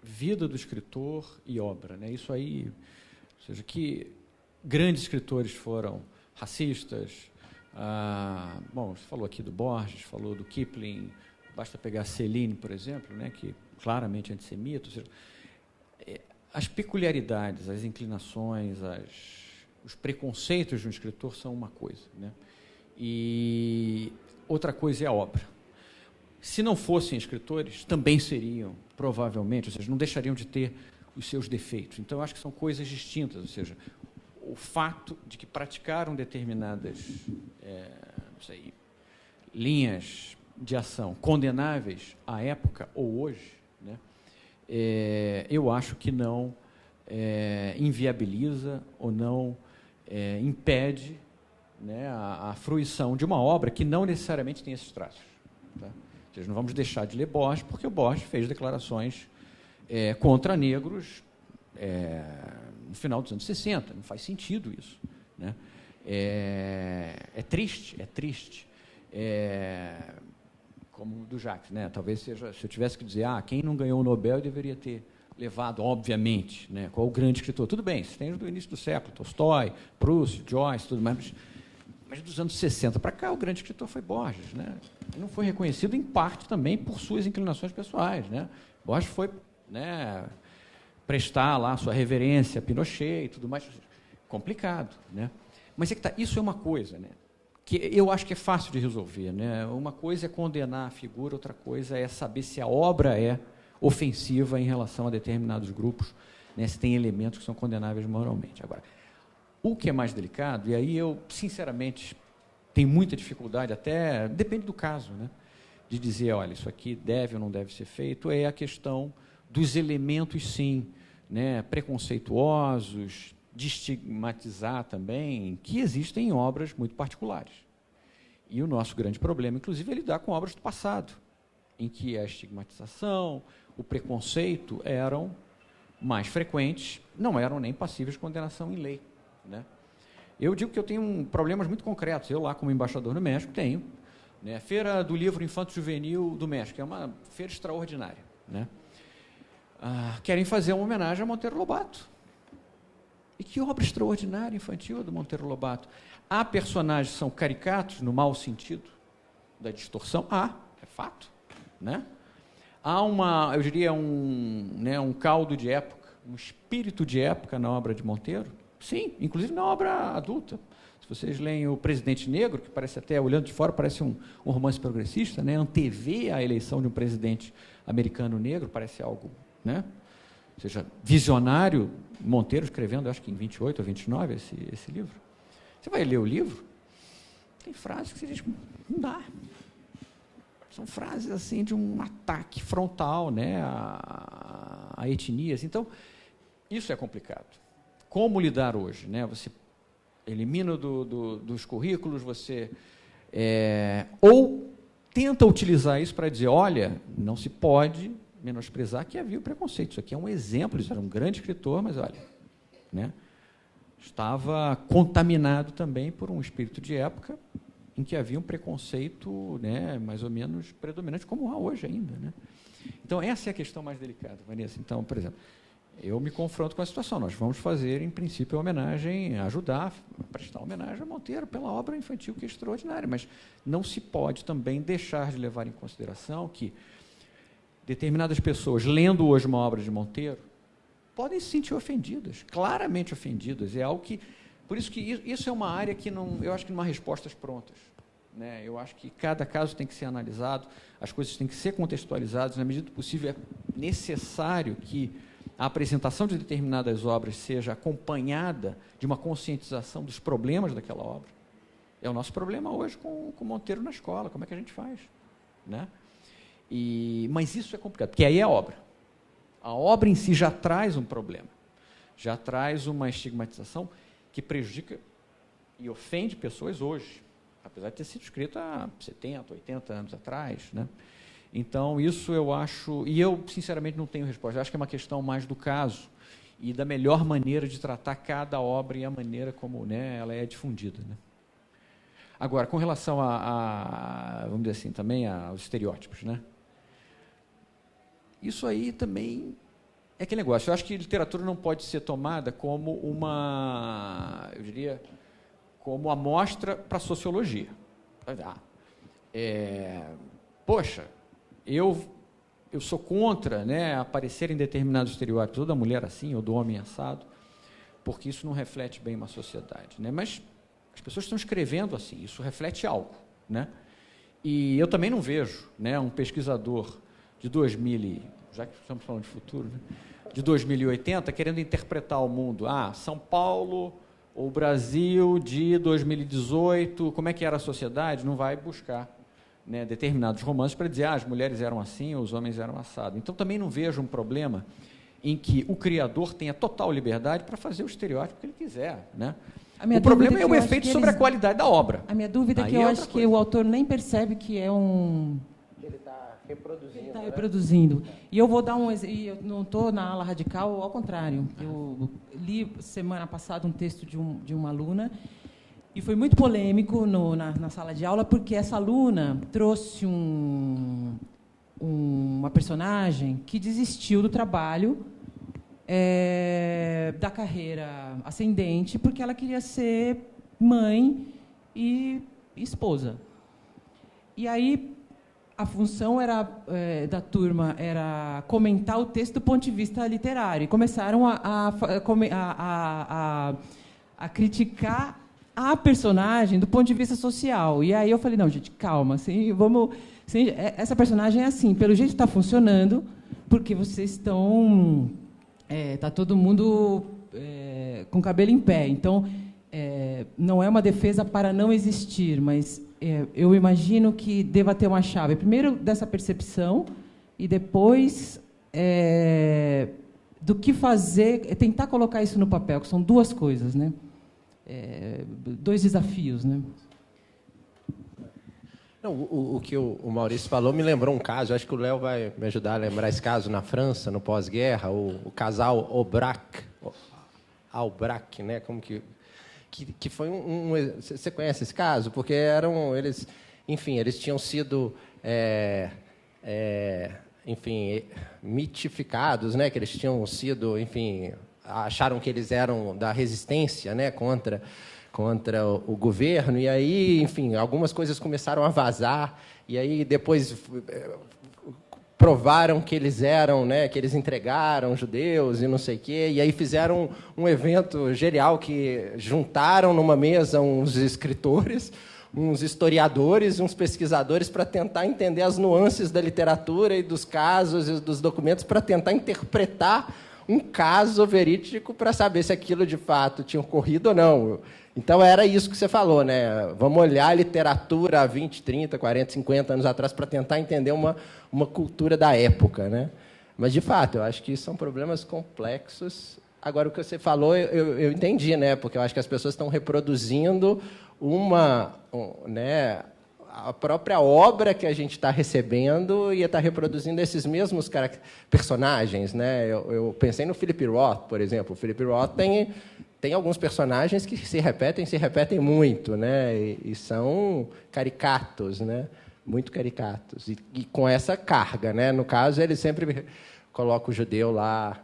vida do escritor e obra, né? Isso aí, ou seja, que grandes escritores foram racistas. Bom, você falou aqui do Borges, falou do Kipling, basta pegar Céline, por exemplo, né, que claramente é antissemita. Ou seja, as peculiaridades, as inclinações, os preconceitos de um escritor são uma coisa, né? E outra coisa é a obra. Se não fossem escritores, também seriam, provavelmente, ou seja, não deixariam de ter os seus defeitos. Então, eu acho que são coisas distintas, ou seja, o fato de que praticaram determinadas linhas de ação condenáveis à época ou hoje, né, eu acho que não inviabiliza ou não impede, né, a fruição de uma obra que não necessariamente tem esses traços. Tá? Ou seja, não vamos deixar de ler Borges, porque o Borges fez declarações contra negros no final dos anos 60. Não faz sentido isso, né? É triste. Como o do Jacques, né? Talvez seja, se eu tivesse que dizer, quem não ganhou o Nobel deveria ter levado, obviamente, né? Qual o grande escritor? Tudo bem, você tem do início do século, Tolstói, Proust, Joyce, tudo mais, mas dos anos 60 para cá, o grande escritor foi Borges, né? E não foi reconhecido, em parte, também por suas inclinações pessoais, né? Borges foi, né, prestar lá sua reverência a Pinochet e tudo mais. Complicado, né? Mas isso é uma coisa, né, que eu acho que é fácil de resolver, né? Uma coisa é condenar a figura, outra coisa é saber se a obra é ofensiva em relação a determinados grupos, né, se tem elementos que são condenáveis moralmente. Agora, o que é mais delicado, e aí eu, sinceramente, tenho muita dificuldade, até depende do caso, né, de dizer, olha, isso aqui deve ou não deve ser feito, é a questão dos elementos, sim, né, preconceituosos, de estigmatizar também, que existem em obras muito particulares. E o nosso grande problema, inclusive, é lidar com obras do passado, em que a estigmatização, o preconceito eram mais frequentes, não eram nem passíveis de condenação em lei, né? Eu digo que eu tenho problemas muito concretos. Eu, lá como embaixador no México, tenho, né, a Feira do Livro Infanto-Juvenil do México, é uma feira extraordinária, né? Querem fazer uma homenagem a Monteiro Lobato. E que obra extraordinária infantil a do Monteiro Lobato. Há personagens que são caricatos, no mau sentido da distorção? É fato, né? Há eu diria, um caldo de época, um espírito de época na obra de Monteiro? Sim, inclusive na obra adulta. Se vocês leem O Presidente Negro, que parece até, olhando de fora, parece um romance progressista, né? Antevê a eleição de um presidente americano negro, parece algo, né? Ou seja, visionário, Monteiro escrevendo, acho que em 28 ou 29, esse livro. Você vai ler o livro, tem frases que você diz, não dá. São frases assim de um ataque frontal, né, a etnias. Então, isso é complicado. Como lidar hoje, né? Você elimina dos currículos, você ou tenta utilizar isso para dizer, olha, não se pode menosprezar que havia o preconceito. Isso aqui é um exemplo, isso era um grande escritor, mas olha, né, estava contaminado também por um espírito de época em que havia um preconceito, né, mais ou menos predominante, como há hoje ainda, né? Então, essa é a questão mais delicada, Vanessa. Então, por exemplo, eu me confronto com a situação. Nós vamos fazer, em princípio, a homenagem, ajudar a prestar homenagem a Monteiro pela obra infantil, que é extraordinária, mas não se pode também deixar de levar em consideração que determinadas pessoas, lendo hoje uma obra de Monteiro, podem se sentir ofendidas, claramente ofendidas. É algo que... Por isso que isso é uma área que eu acho que não há respostas prontas, né? Eu acho que cada caso tem que ser analisado, as coisas têm que ser contextualizadas, na medida do possível é necessário que a apresentação de determinadas obras seja acompanhada de uma conscientização dos problemas daquela obra. É o nosso problema hoje com Monteiro na escola, como é que a gente faz, né? Mas isso é complicado, porque aí é a obra. A obra em si já traz um problema, já traz uma estigmatização que prejudica e ofende pessoas hoje, apesar de ter sido escrita há 70, 80 anos atrás, né? Então, isso eu acho... E eu, sinceramente, não tenho resposta. Eu acho que é uma questão mais do caso e da melhor maneira de tratar cada obra e a maneira como, né, ela é difundida. Né? Agora, com relação vamos dizer assim, também aos estereótipos, né? Isso aí também é aquele negócio. Eu acho que literatura não pode ser tomada como eu diria, como amostra para a sociologia. Poxa, eu sou contra, né, aparecer em determinados estereótipos, ou da mulher assim, ou do homem assado, porque isso não reflete bem uma sociedade. Né? Mas as pessoas estão escrevendo assim, isso reflete algo. Né? E eu também não vejo, né, um pesquisador de 2000, já que estamos falando de futuro, né, de 2080, querendo interpretar o mundo. São Paulo ou Brasil de 2018, como é que era a sociedade? Não vai buscar, né, determinados romances para dizer as mulheres eram assim, os homens eram assados. Então, também não vejo um problema em que o criador tenha total liberdade para fazer o estereótipo que ele quiser. Né? O problema é o efeito sobre a qualidade da obra.
A minha dúvida é que eu acho que o autor nem percebe que é um...
Ele está reproduzindo.
Ele está reproduzindo. E eu vou dar e eu não estou na ala radical, ao contrário. Eu li semana passada um texto de uma aluna e foi muito polêmico na sala de aula, porque essa aluna trouxe uma personagem que desistiu do trabalho, da carreira ascendente, porque ela queria ser mãe e esposa. E aí a função da turma era comentar o texto do ponto de vista literário. E começaram a criticar a personagem do ponto de vista social. E aí eu falei, não, gente, calma, assim, vamos... Assim, essa personagem é assim, pelo jeito está funcionando, porque vocês estão... Está todo mundo com o cabelo em pé. Então, não é uma defesa para não existir, mas eu imagino que deva ter uma chave. Primeiro, dessa percepção, e depois do que fazer, tentar colocar isso no papel, que são duas coisas, né? Dois desafios, né?
Não, o que o Maurício falou me lembrou um caso, acho que o Léo vai me ajudar a lembrar esse caso na França, no pós-guerra, o casal Aubrac, né? Como que foi você conhece esse caso? Porque eles tinham sido mitificados, né? Que eles tinham sido, acharam que eles eram da resistência, né? Contra o governo, e aí, algumas coisas começaram a vazar, e aí depois provaram que eles eram, né, que eles entregaram judeus e não sei o quê, e aí fizeram um evento genial que juntaram numa mesa uns escritores, uns historiadores, uns pesquisadores para tentar entender as nuances da literatura e dos casos e dos documentos, para tentar interpretar um caso verídico para saber se aquilo de fato tinha ocorrido ou não. Então, era isso que você falou, né? Vamos olhar a literatura há 20, 30, 40, 50 anos atrás para tentar entender uma cultura da época, né? Mas, de fato, eu acho que são problemas complexos. Agora, o que você falou, eu entendi, né? Porque eu acho que as pessoas estão reproduzindo né, a própria obra que a gente está recebendo e está reproduzindo esses mesmos personagens, né? Eu pensei no Philip Roth, por exemplo. O Philip Roth tem alguns personagens que se repetem muito, né? E são caricatos, né? Muito caricatos. E com essa carga, né? No caso, ele sempre coloca o judeu lá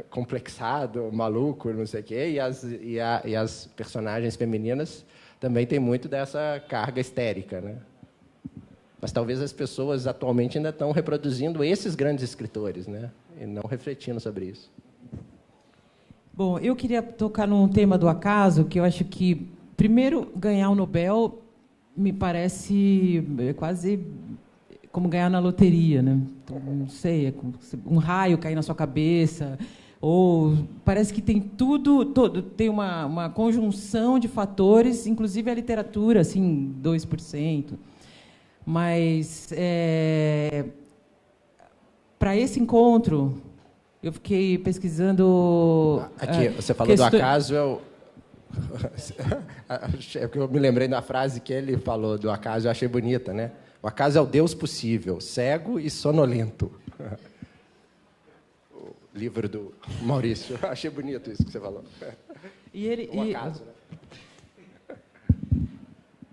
complexado, maluco, não sei o quê, e as personagens femininas também têm muito dessa carga histérica, né? Mas talvez as pessoas atualmente ainda estão reproduzindo esses grandes escritores, né? E não refletindo sobre isso.
Bom, eu queria tocar num tema do acaso, que eu acho que, primeiro, ganhar o Nobel me parece quase como ganhar na loteria, né? Então, não sei, um raio cair na sua cabeça, ou parece que tem tem uma conjunção de fatores, inclusive a literatura, assim, 2%. Mas, para esse encontro... Eu fiquei pesquisando...
Aqui, você falou do acaso, eu me lembrei da frase que ele falou do acaso, eu achei bonita, né? O acaso é o Deus possível, cego e sonolento. O livro do Maurício. Achei bonito isso que você falou. O acaso, né?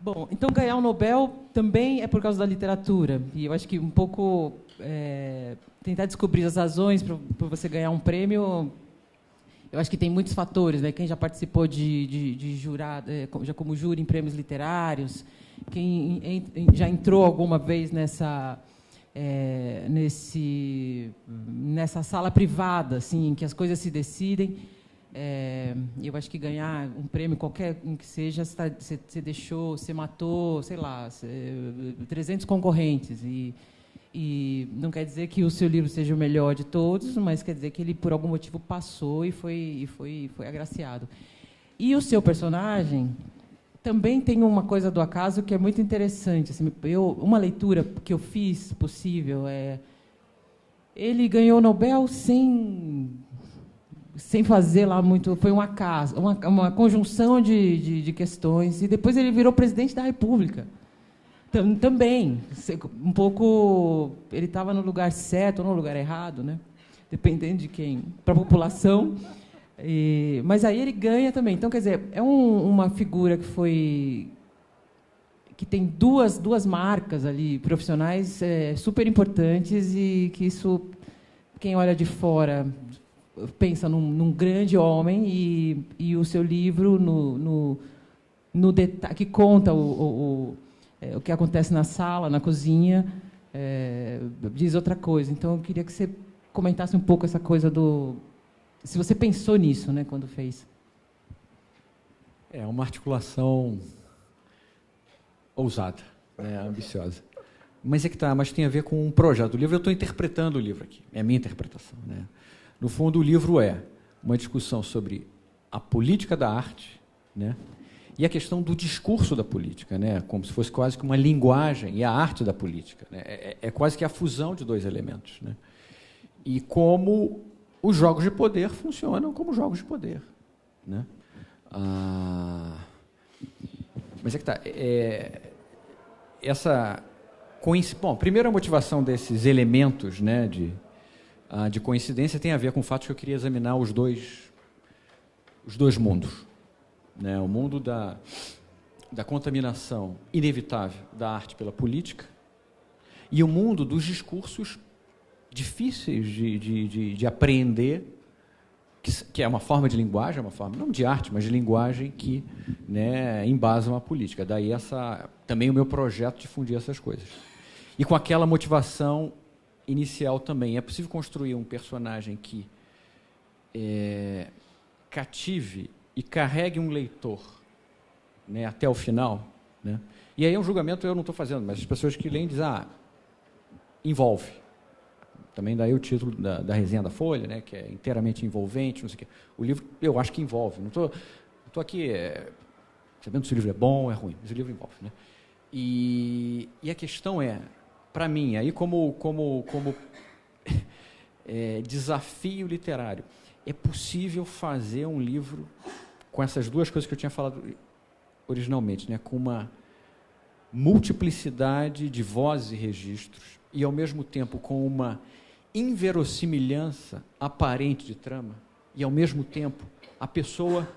Bom, então ganhar o Nobel também é por causa da literatura. E eu acho que um pouco tentar descobrir as razões para você ganhar um prêmio. Eu acho que tem muitos fatores, né? Quem já participou de jurado, já como júri em prêmios literários, quem já entrou alguma vez nessa sala privada, assim, em que as coisas se decidem. Eu acho que ganhar um prêmio, qualquer um que seja, você matou, sei lá, 300 concorrentes. E não quer dizer que o seu livro seja o melhor de todos, mas quer dizer que ele, por algum motivo, passou e foi agraciado. E o seu personagem também tem uma coisa do acaso que é muito interessante. Assim, uma leitura que eu fiz possível ele ganhou o Nobel sem fazer lá muito. Foi um acaso, uma conjunção de questões. E depois ele virou presidente da República. Também, um pouco, ele estava no lugar certo ou no lugar errado, né? Dependendo de quem, para a população. Mas aí ele ganha também. Então, quer dizer, é uma figura que tem duas marcas ali profissionais super importantes e que isso, quem olha de fora pensa num grande homem e o seu livro no detalhe que conta o que acontece na sala, na cozinha, diz outra coisa. Então, eu queria que você comentasse um pouco essa coisa se você pensou nisso, né, quando fez.
É uma articulação ousada, né, ambiciosa. Mas mas tem a ver com um projeto. O livro, eu estou interpretando o livro aqui, é a minha interpretação, né? No fundo, o livro é uma discussão sobre a política da arte, né? E a questão do discurso da política, né? Como se fosse quase que uma linguagem, e a arte da política, né? É quase que a fusão de dois elementos, né? E como os jogos de poder funcionam como jogos de poder, né? Mas é que está. Bom, primeiro a motivação desses elementos, né, de coincidência tem a ver com o fato que eu queria examinar os dois mundos. Né, o mundo da contaminação inevitável da arte pela política e o mundo dos discursos difíceis de apreender, que é uma forma de linguagem, uma forma não de arte, mas de linguagem que, né, embasam a política. Daí também o meu projeto de difundir essas coisas. E com aquela motivação inicial também. É possível construir um personagem que cative e carregue um leitor, né, até o final, né? E aí é um julgamento eu não estou fazendo, mas as pessoas que leem dizem, envolve. Também daí o título da resenha da Folha, né, que é inteiramente envolvente, não sei o quê. O livro, eu acho que envolve. Não estou aqui sabendo se o livro é bom ou é ruim, mas o livro envolve, né? E a questão para mim, aí como desafio literário, é possível fazer um livro com essas duas coisas que eu tinha falado originalmente, né? Com uma multiplicidade de vozes e registros e, ao mesmo tempo, com uma inverossimilhança aparente de trama e, ao mesmo tempo, a pessoa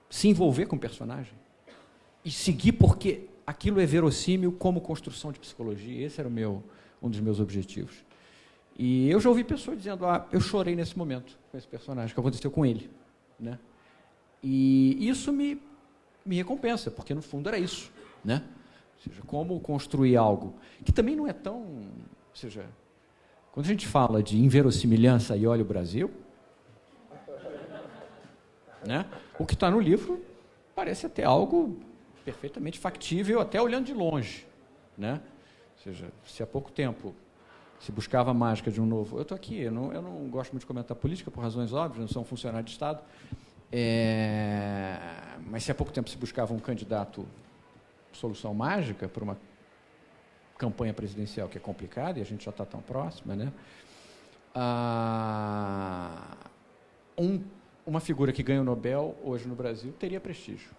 se envolver com o personagem e seguir porque aquilo é verossímil como construção de psicologia. Esse era um dos meus objetivos. E eu já ouvi pessoas dizendo, eu chorei nesse momento com esse personagem, que aconteceu com ele, né? E isso me recompensa, porque no fundo era isso, né? Ou seja, como construir algo que também não é tão... Ou seja, quando a gente fala de inverossimilhança e olha o Brasil, né? O que está no livro parece até algo perfeitamente factível, até olhando de longe, né? Ou seja, se há pouco tempo se buscava a mágica de um novo... Eu estou aqui, eu não gosto muito de comentar política, por razões óbvias, não sou um funcionário de Estado, mas se há pouco tempo se buscava um candidato solução mágica para uma campanha presidencial que é complicada, e a gente já está tão próxima, né? Uma figura que ganha o Nobel hoje no Brasil teria prestígio.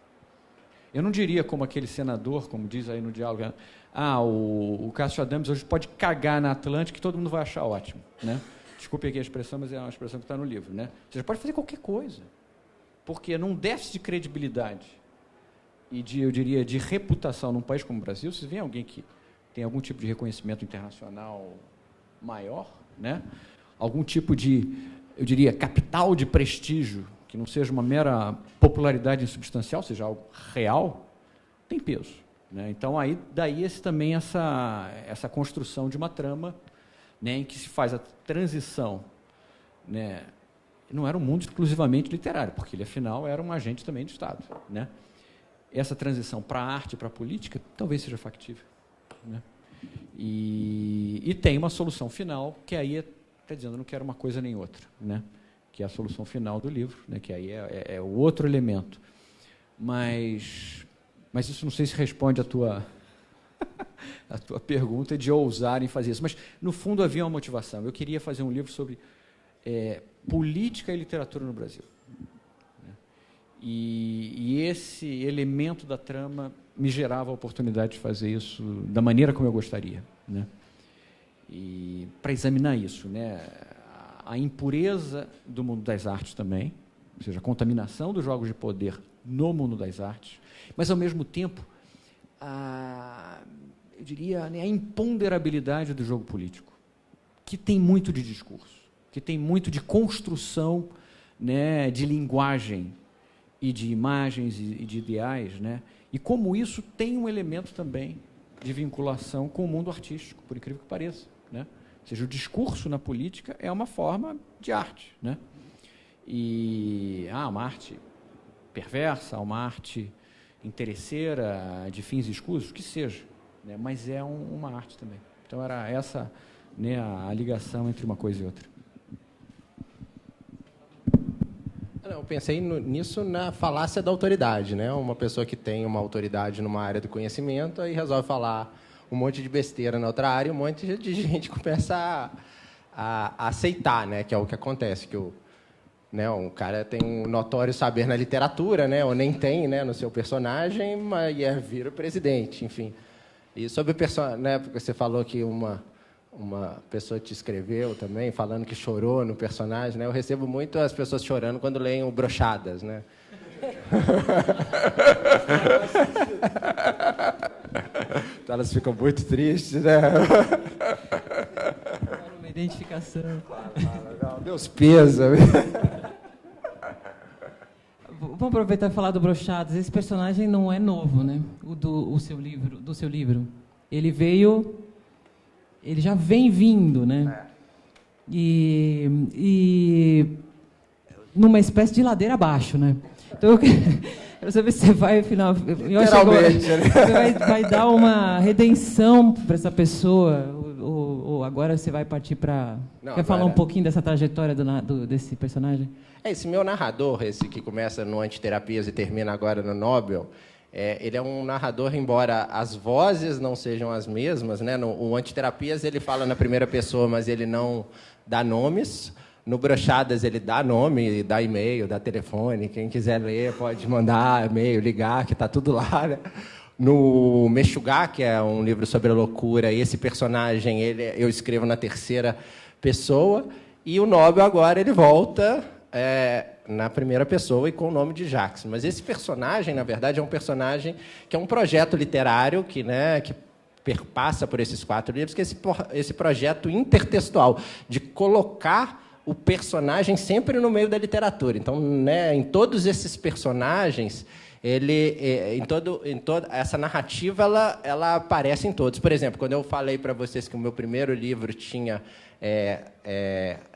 Eu não diria como aquele senador, como diz aí no diálogo, o Cássio Adams hoje pode cagar na Atlântica que todo mundo vai achar ótimo, né? Desculpe aqui a expressão, mas é uma expressão que está no livro, né? Você pode fazer qualquer coisa, porque num déficit de credibilidade e eu diria, de reputação num país como o Brasil, se vem alguém que tem algum tipo de reconhecimento internacional maior, né? Algum tipo de, eu diria, capital de prestígio, que não seja uma mera popularidade insubstancial, seja algo real, tem peso, né? Então, daí também essa construção de uma trama, né, em que se faz a transição, né? Não era um mundo exclusivamente literário, porque ele, afinal, era um agente também do Estado, né? Essa transição para a arte e para a política talvez seja factível, né? E tem uma solução final, que aí está dizendo, eu não quero uma coisa nem outra, né? Que é a solução final do livro, né? Que aí é o outro elemento. Mas isso não sei se responde a tua pergunta de ousarem fazer isso. Mas, no fundo, havia uma motivação. Eu queria fazer um livro sobre política e literatura no Brasil. E esse elemento da trama me gerava a oportunidade de fazer isso da maneira como eu gostaria, né? E para examinar isso, né? A impureza do mundo das artes também, ou seja, a contaminação dos jogos de poder no mundo das artes, mas, ao mesmo tempo, eu diria, né, a imponderabilidade do jogo político, que tem muito de discurso, que tem muito de construção, né, de linguagem e de imagens e de ideais, né? E como isso tem um elemento também de vinculação com o mundo artístico, por incrível que pareça, né? Ou seja, o discurso na política é uma forma de arte, né? E uma arte perversa, uma arte interesseira, de fins escusos, que seja, né? Mas é uma arte também. Então, era essa, né, a ligação entre uma coisa e outra.
Eu pensei nisso na falácia da autoridade, né? Uma pessoa que tem uma autoridade numa área do conhecimento e resolve falar um monte de besteira na outra área, e um monte de gente começa a aceitar, né? Que é o que acontece, que um cara tem um notório saber na literatura, né? Ou nem tem, né, no seu personagem, mas vira o presidente, enfim. E sobre o personagem, né? Porque você falou que uma pessoa te escreveu também, falando que chorou no personagem, né? Eu recebo muito as pessoas chorando quando leem o Brochadas, né? Então elas ficam muito tristes, né?
Uma identificação.
Deus pesa.
Vamos aproveitar e falar do Brochadas. Esse personagem não é novo, né? Do seu livro. Ele já vem vindo, né? E numa espécie de ladeira abaixo, né? Então, eu quero saber se você vai, afinal...
Literalmente, né?
Você vai dar uma redenção para essa pessoa, ou agora você vai partir para... Quer falar um pouquinho dessa trajetória desse personagem?
Esse meu narrador, esse que começa no Antiterapias e termina agora no Nobel, ele é um narrador, embora as vozes não sejam as mesmas, né? O Antiterapias ele fala na primeira pessoa, mas ele não dá nomes. No Brochadas ele dá nome, dá e-mail, dá telefone. Quem quiser ler pode mandar e-mail, ligar, que está tudo lá, né? No Mexugá, que é um livro sobre a loucura, esse personagem eu escrevo na terceira pessoa. E o Nobel agora ele volta... na primeira pessoa e com o nome de Jacques. Mas esse personagem, na verdade, é um personagem que é um projeto literário que perpassa por esses 4 livros, que é esse projeto intertextual, de colocar o personagem sempre no meio da literatura. Então, né, em todos esses personagens, toda essa narrativa ela aparece em todos. Por exemplo, quando eu falei para vocês que o meu primeiro livro tinha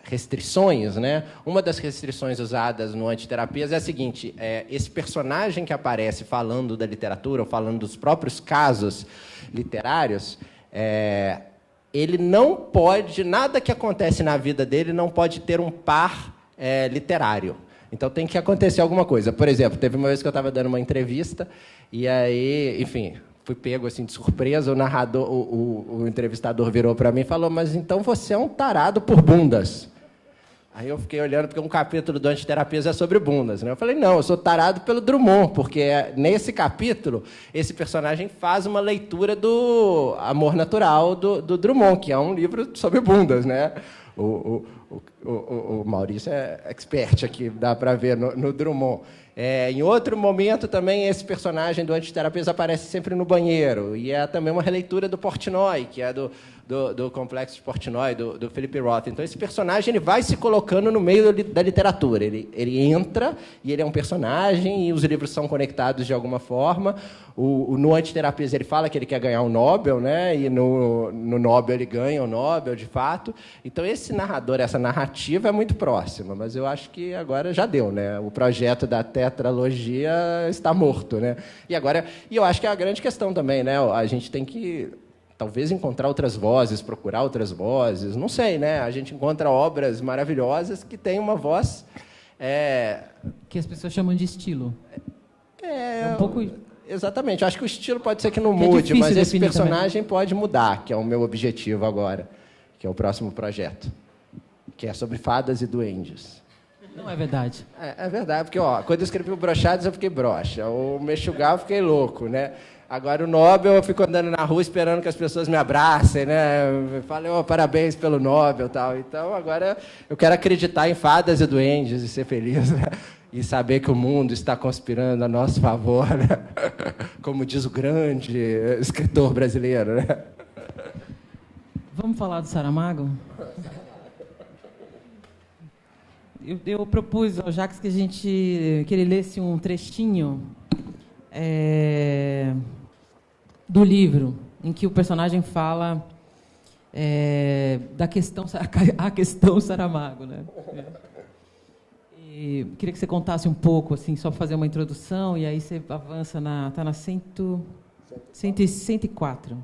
restrições, né? Uma das restrições usadas no Antiterapias é a seguinte: esse personagem que aparece falando da literatura, ou falando dos próprios casos literários, ele não pode, nada que acontece na vida dele não pode ter um par literário. Então, tem que acontecer alguma coisa. Por exemplo, teve uma vez que eu estava dando uma entrevista, e aí, enfim, fui pego assim, de surpresa, o entrevistador virou para mim e falou: mas então você é um tarado por bundas. Aí eu fiquei olhando, porque um capítulo do Antiterapia é sobre bundas, né? Eu falei, não, eu sou tarado pelo Drummond, porque nesse capítulo, esse personagem faz uma leitura do Amor Natural do Drummond, que é um livro sobre bundas, né? O Maurício é expert aqui, dá para ver no Drummond. Em outro momento, também, esse personagem do Antiterapia aparece sempre no banheiro, e é também uma releitura do Portnoy, que é do Complexo de Portnoy, do Philip Roth. Então, esse personagem ele vai se colocando no meio da literatura. Ele entra, e ele é um personagem, e os livros são conectados de alguma forma. No Antiterapia, ele fala que ele quer ganhar um Nobel, né? E no Nobel ele ganha o Nobel, de fato. Então, esse narrador, essa narrativa é muito próxima, mas eu acho que agora já deu, né? O projeto da tetralogia está morto, né? E eu acho que é a grande questão também, né? A gente tem que talvez encontrar outras vozes, procurar outras vozes, não sei, né? A gente encontra obras maravilhosas que têm uma voz...
Que as pessoas chamam de estilo.
É
um pouco...
Exatamente. Acho que o estilo pode ser que não mude, mas esse personagem
também
pode mudar, que é o meu objetivo agora, que é o próximo projeto, que é sobre fadas e duendes.
Não é verdade.
É verdade, porque quando eu escrevi o Brochados, eu fiquei broxa. O Mexugal, eu fiquei louco, né? Agora, o Nobel, eu fico andando na rua esperando que as pessoas me abracem, né? Falei, parabéns pelo Nobel e tal. Então, agora, eu quero acreditar em fadas e duendes e ser feliz, né? E saber que o mundo está conspirando a nosso favor, né? Como diz o grande escritor brasileiro, né?
Vamos falar do Saramago? Eu propus ao Jacques que ele lesse um trechinho do livro, em que o personagem fala da questão Saramago, né? E queria que você contasse um pouco, assim, só para fazer uma introdução, e aí você avança está na 104. 104.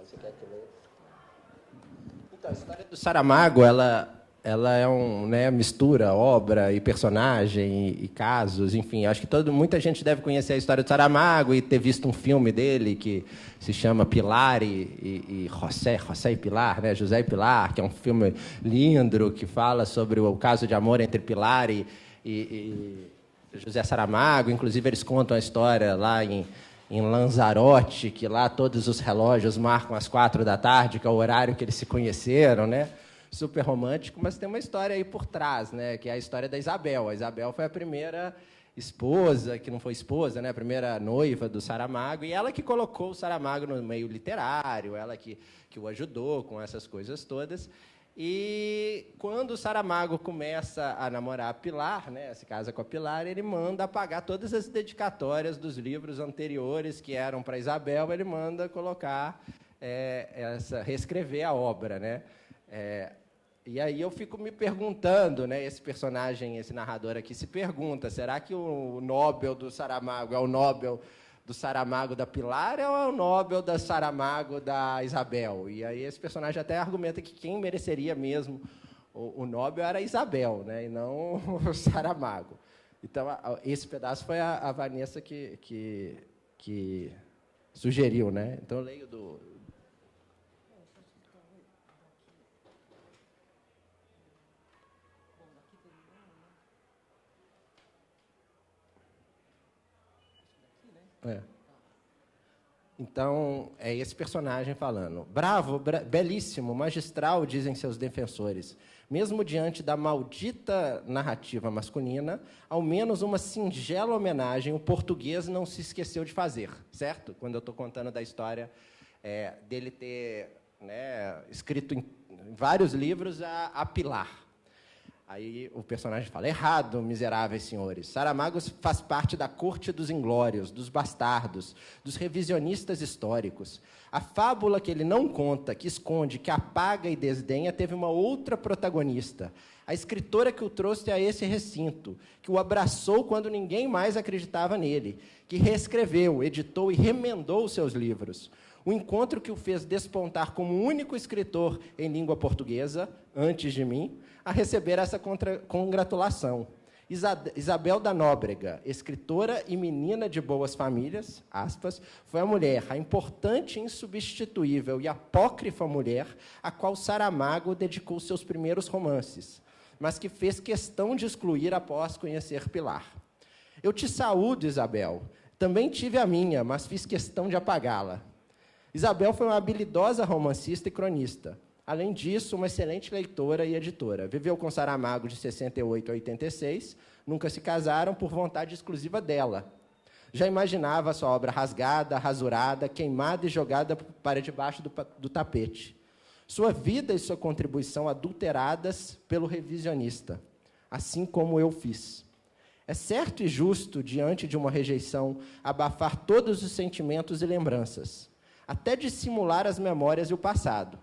Você quer que leia? Então, a história do Saramago, ela é mistura obra e personagem e casos, enfim. Acho que muita gente deve conhecer a história do Saramago e ter visto um filme dele que se chama Pilar e José e Pilar, né? José e Pilar, que é um filme lindo que fala sobre o caso de amor entre Pilar e José Saramago. Inclusive, eles contam a história lá em Lanzarote, que lá todos os relógios marcam às 4h, que é o horário que eles se conheceram, né? Super romântico, mas tem uma história aí por trás, né? Que é a história da Isabel. A Isabel foi a primeira esposa, que não foi esposa, né? A primeira noiva do Saramago, e ela que colocou o Saramago no meio literário, ela que o ajudou com essas coisas todas. E quando o Saramago começa a namorar a Pilar, né? Se casa com a Pilar, ele manda apagar todas as dedicatórias dos livros anteriores que eram para Isabel, ele manda colocar, reescrever a obra, né? E aí eu fico me perguntando, né, esse personagem, esse narrador aqui se pergunta, será que o Nobel do Saramago é o Nobel do Saramago da Pilar ou é o Nobel da Saramago da Isabel? E aí esse personagem até argumenta que quem mereceria mesmo o Nobel era a Isabel, né, e não o Saramago. Então, esse pedaço foi a Vanessa que sugeriu, né? Então, eu leio do... Então, é esse personagem falando. Bravo, belíssimo, magistral, dizem seus defensores. Mesmo diante da maldita narrativa masculina, ao menos uma singela homenagem o português não se esqueceu de fazer, certo? Quando eu estou contando da história dele ter, né, escrito em vários livros a Pilar. Aí o personagem fala, errado, miseráveis senhores. Saramago faz parte da corte dos inglórios, dos bastardos, dos revisionistas históricos. A fábula que ele não conta, que esconde, que apaga e desdenha, teve uma outra protagonista. A escritora que o trouxe a esse recinto, que o abraçou quando ninguém mais acreditava nele, que reescreveu, editou e remendou os seus livros. O encontro que o fez despontar como único escritor em língua portuguesa, antes de mim, a receber essa congratulação. Isabel da Nóbrega, escritora e menina de boas famílias, aspas, foi a mulher, a importante, insubstituível e apócrifa mulher a qual Saramago dedicou seus primeiros romances. mas que fez questão de excluir após conhecer Pilar. Eu te saúdo, Isabel. Também tive a minha, mas fiz questão de apagá-la. Isabel foi uma habilidosa romancista e cronista. Além disso, uma excelente leitora e editora. Viveu com Saramago de 68 a 86, nunca se casaram por vontade exclusiva dela. Já imaginava sua obra rasgada, rasurada, queimada e jogada para debaixo do tapete. Sua vida e sua contribuição adulteradas pelo revisionista, assim como eu fiz. É certo e justo, diante de uma rejeição, abafar todos os sentimentos e lembranças, até dissimular as memórias e o passado.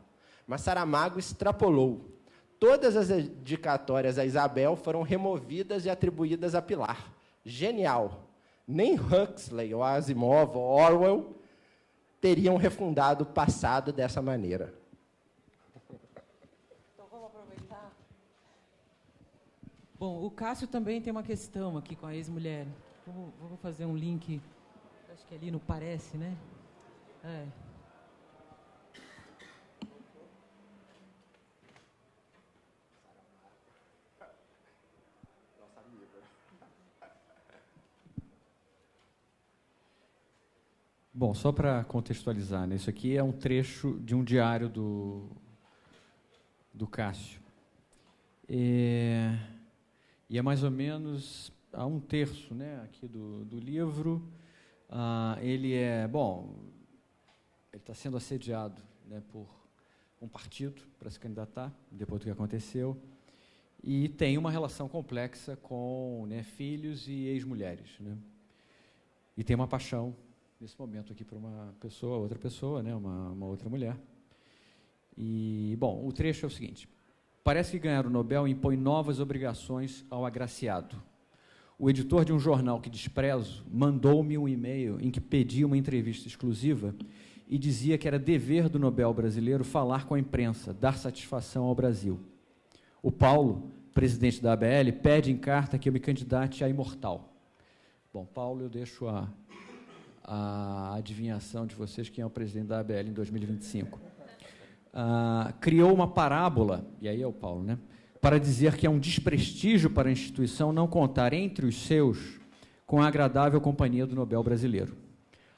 Mas Saramago extrapolou. Todas as dedicatórias a Isabel foram removidas e atribuídas a Pilar. Genial! Nem Huxley, ou Asimov, ou Orwell teriam refundado o passado dessa maneira.
Então, vamos aproveitar. Bom, o Cássio também tem uma questão aqui com a ex-mulher. Vamos fazer um link, acho que ali não parece, né? É.
Bom, só para contextualizar, né, isso aqui é um trecho de um diário do Cássio. E é mais ou menos a um terço, né, aqui do livro. Ele está sendo assediado, né, por um partido para se candidatar, depois do que aconteceu, e tem uma relação complexa com, né, filhos e ex-mulheres, né, e tem uma paixão nesse momento aqui por uma pessoa, outra pessoa, né, uma outra mulher. E, bom, o trecho é o seguinte: parece que ganhar o Nobel impõe novas obrigações ao agraciado. O editor de um jornal que desprezo mandou-me um e-mail em que pedia uma entrevista exclusiva e dizia que era dever do Nobel brasileiro falar com a imprensa, dar satisfação ao Brasil. O Paulo, presidente da ABL, pede em carta que eu me candidate a imortal. Bom, Paulo, eu deixo a adivinhação de vocês quem é o presidente da ABL em 2025. Criou uma parábola, e aí é o Paulo, né, para dizer que é um desprestígio para a instituição não contar entre os seus com a agradável companhia do Nobel brasileiro.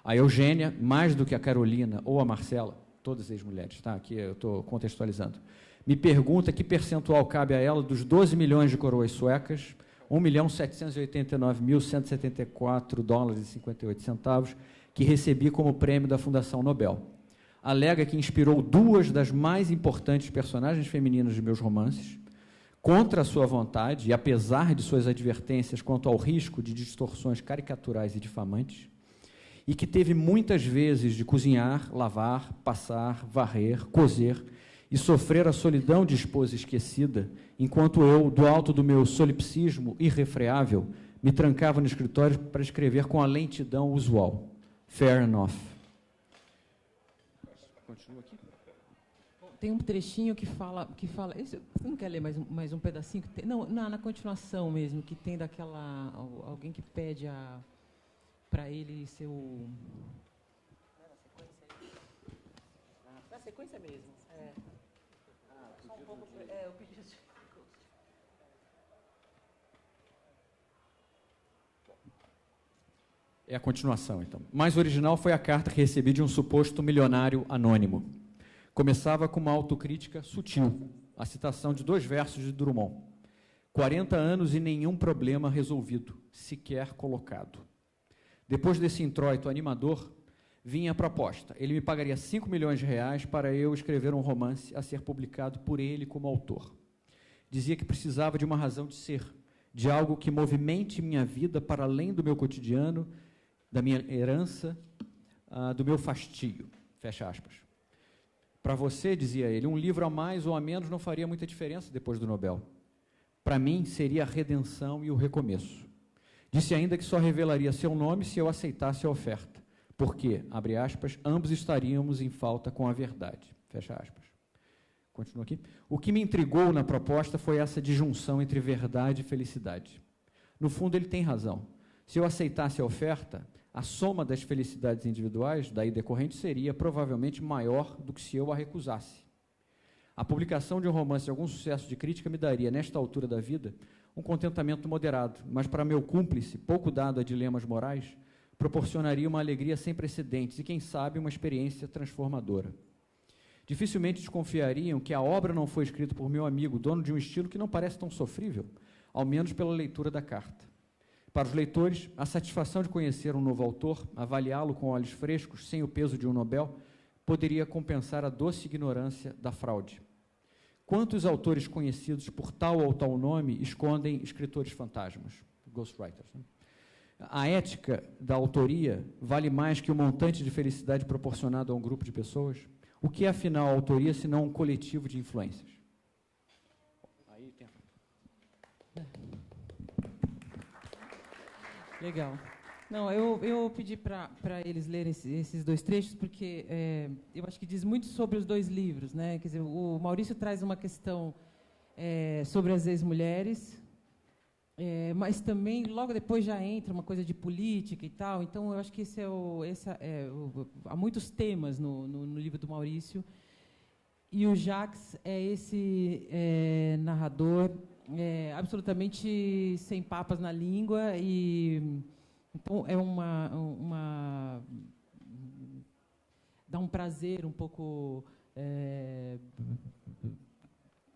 A Eugênia, mais do que a Carolina ou a Marcela, todas as mulheres, tá? Aqui eu estou contextualizando, me pergunta que percentual cabe a ela dos 12 milhões de coroas suecas, 1.789.174 dólares e 58 centavos, que recebi como prêmio da Fundação Nobel. Alega que inspirou duas das mais importantes personagens femininas de meus romances, contra a sua vontade e apesar de suas advertências quanto ao risco de distorções caricaturais e difamantes, e que teve muitas vezes de cozinhar, lavar, passar, varrer, cozer e sofrer a solidão de esposa esquecida, enquanto eu, do alto do meu solipsismo irrefreável, me trancava no escritório para escrever com a lentidão usual. Fair enough. Continua aqui.
Tem um trechinho que fala você não quer ler mais um pedacinho? Que tem, não, na continuação mesmo, que tem daquela... Alguém que pede para ele ser o... Na sequência mesmo. Só um pouco... eu pedi...
É a continuação, então. Mais original foi a carta que recebi de um suposto milionário anônimo. Começava com uma autocrítica sutil, a citação de 2 versos de Drummond. 40 anos e nenhum problema resolvido, sequer colocado. Depois desse introito animador, vinha a proposta. Ele me pagaria 5 milhões de reais para eu escrever um romance a ser publicado por ele como autor. Dizia que precisava de uma razão de ser, de algo que movimente minha vida para além do meu cotidiano, da minha herança, do meu fastio. Fecha aspas. Para você, dizia ele, um livro a mais ou a menos não faria muita diferença depois do Nobel. Para mim, seria a redenção e o recomeço. Disse ainda que só revelaria seu nome se eu aceitasse a oferta, porque, abre aspas, ambos estaríamos em falta com a verdade. Fecha aspas. Continua aqui. O que me intrigou na proposta foi essa disjunção entre verdade e felicidade. No fundo, ele tem razão. Se eu aceitasse a oferta, a soma das felicidades individuais, daí decorrente, seria provavelmente maior do que se eu a recusasse. A publicação de um romance de algum sucesso de crítica me daria, nesta altura da vida, um contentamento moderado, mas para meu cúmplice, pouco dado a dilemas morais, proporcionaria uma alegria sem precedentes e, quem sabe, uma experiência transformadora. Dificilmente desconfiariam que a obra não foi escrita por meu amigo, dono de um estilo que não parece tão sofrível, ao menos pela leitura da carta. Para os leitores, a satisfação de conhecer um novo autor, avaliá-lo com olhos frescos, sem o peso de um Nobel, poderia compensar a doce ignorância da fraude. Quantos autores conhecidos por tal ou tal nome escondem escritores fantasmas? Ghostwriters, né? A ética da autoria vale mais que o montante de felicidade proporcionado a um grupo de pessoas? O que é, afinal, a autoria, se não um coletivo de influências? Aí tem...
Legal. Não, eu pedi para eles lerem esses dois trechos, porque eu acho que diz muito sobre os dois livros, né? Quer dizer, o Maurício traz uma questão sobre as ex-mulheres, mas também, logo depois, já entra uma coisa de política e tal. Então, eu acho que há muitos temas no livro do Maurício. E o Jacques é esse narrador absolutamente sem papas na língua. Então, dá um prazer um pouco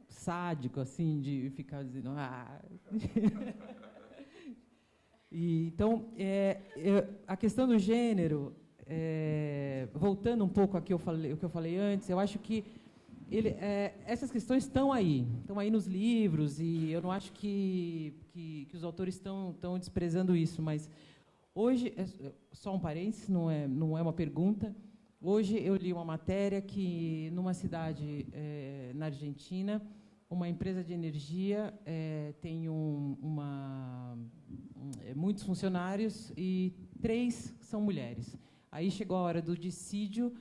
sádico, assim, de ficar dizendo... Então, a questão do gênero, voltando um pouco ao que eu falei antes, eu acho que essas questões estão aí nos livros, e eu não acho que os autores estão desprezando isso, mas hoje, só um parênteses, não é uma pergunta. Hoje eu li uma matéria que, numa cidade na Argentina, uma empresa de energia tem muitos funcionários e 3 são mulheres. Aí chegou a hora do dissídio,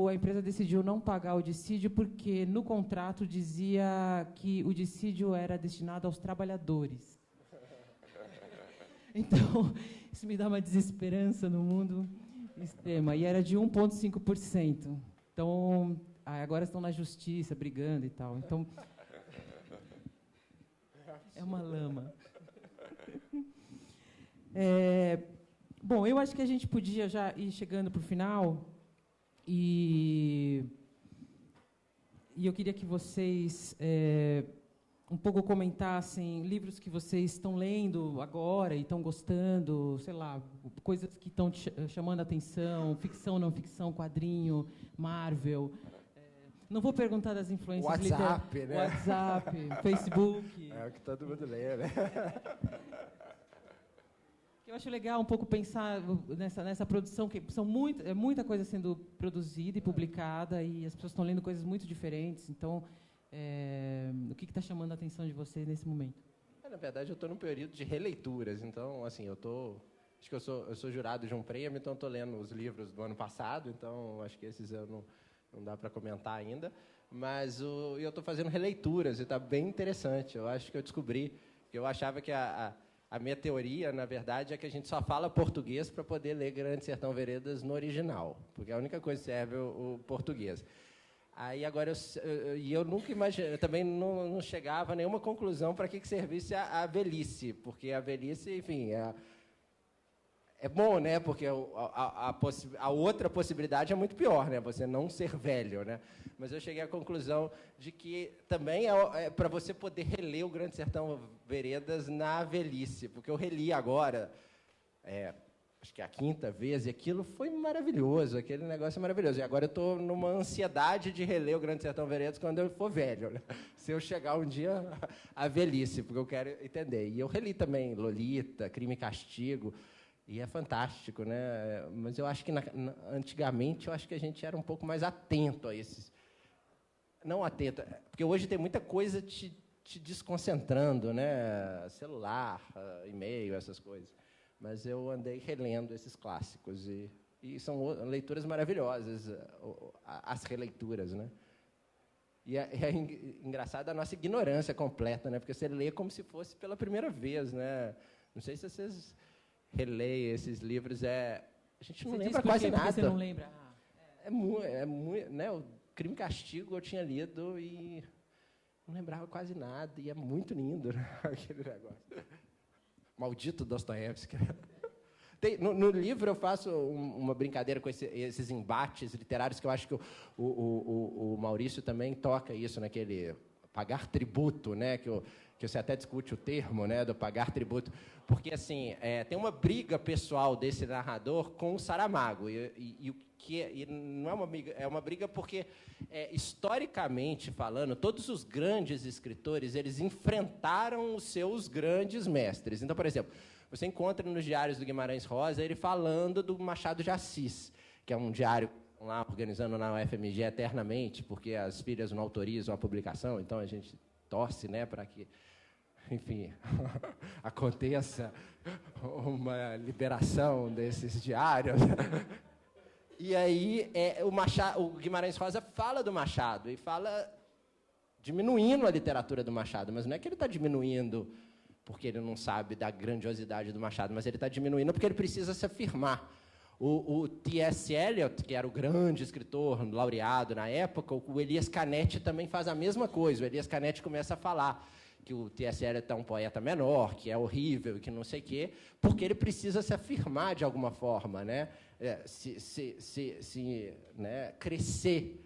a empresa decidiu não pagar o dissídio porque no contrato dizia que o dissídio era destinado aos trabalhadores. Então, isso me dá uma desesperança no mundo extrema. E era de 1,5%. Então, agora estão na justiça, brigando e tal. Então, é uma lama. Bom, eu acho que a gente podia já ir chegando para o final. E eu queria que vocês um pouco comentassem livros que vocês estão lendo agora e estão gostando, sei lá, coisas que estão chamando a atenção, ficção, não ficção, quadrinho, Marvel. Não vou perguntar das influências
WhatsApp, né?
WhatsApp, Facebook.
É o que todo mundo lê, né?
Eu acho legal um pouco pensar nessa produção, que são muita coisa sendo produzida e publicada, e as pessoas estão lendo coisas muito diferentes. Então, o que está chamando a atenção de vocês nesse momento?
Na verdade, eu estou num período de releituras. Então, assim, acho que eu sou jurado de um prêmio, então estou lendo os livros do ano passado. Então, acho que esses eu não dá para comentar ainda. Mas eu estou fazendo releituras e está bem interessante. Eu acho que eu descobri que eu achava que a minha teoria, na verdade, é que a gente só fala português para poder ler Grande Sertão Veredas no original, porque a única coisa que serve é o português. Aí agora eu nunca imaginei, eu também não chegava a nenhuma conclusão para que servisse a velhice, porque a velhice, enfim, é bom, né? Porque a outra possibilidade é muito pior, né? Você não ser velho, né? Mas eu cheguei à conclusão de que também é para você poder reler o Grande Sertão Veredas na velhice, porque eu reli agora, acho que é a 5ª vez, e aquilo foi maravilhoso, aquele negócio é maravilhoso. E agora eu estou numa ansiedade de reler o Grande Sertão Veredas quando eu for velho, né? Se eu chegar um dia à velhice, porque eu quero entender. E eu reli também Lolita, Crime e Castigo. E é fantástico, né? Mas eu acho que antigamente eu acho que a gente era um pouco mais atento a esses. Não atento, porque hoje tem muita coisa te desconcentrando, né? Celular, e-mail, essas coisas. Mas eu andei relendo esses clássicos e são leituras maravilhosas, as releituras, né? E é engraçado a nossa ignorância completa, né? Porque você lê como se fosse pela primeira vez, né? Não sei se vocês releem esses livros, a gente não lembra quase nada.
Você não lembra?
É muito, né? Crime e Castigo eu tinha lido e não lembrava quase nada, e é muito lindo, né? Aquele negócio. Maldito Dostoiévski. No livro eu faço uma brincadeira com esses embates literários, que eu acho que o Maurício também toca isso naquele pagar tributo, né? Que você até discute o termo, né, do pagar tributo, porque assim tem uma briga pessoal desse narrador com o Saramago, e não é uma briga, é uma briga porque historicamente falando, todos os grandes escritores eles enfrentaram os seus grandes mestres. Então, por exemplo, você encontra nos diários do Guimarães Rosa ele falando do Machado de Assis, que é um diário lá organizando na UFMG eternamente, porque as filhas não autorizam a publicação, então a gente torce, né, para que, enfim, aconteça uma liberação desses diários. E aí o Guimarães Rosa fala do Machado, e fala diminuindo a literatura do Machado, mas não é que ele está diminuindo porque ele não sabe da grandiosidade do Machado, mas ele está diminuindo porque ele precisa se afirmar. O T.S. Eliot, que era o grande escritor laureado na época, o Elias Canetti também faz a mesma coisa. O Elias Canetti começa a falar que o T.S. Eliot é um poeta menor, que é horrível, que não sei o quê, porque ele precisa se afirmar de alguma forma, né? Né? Crescer.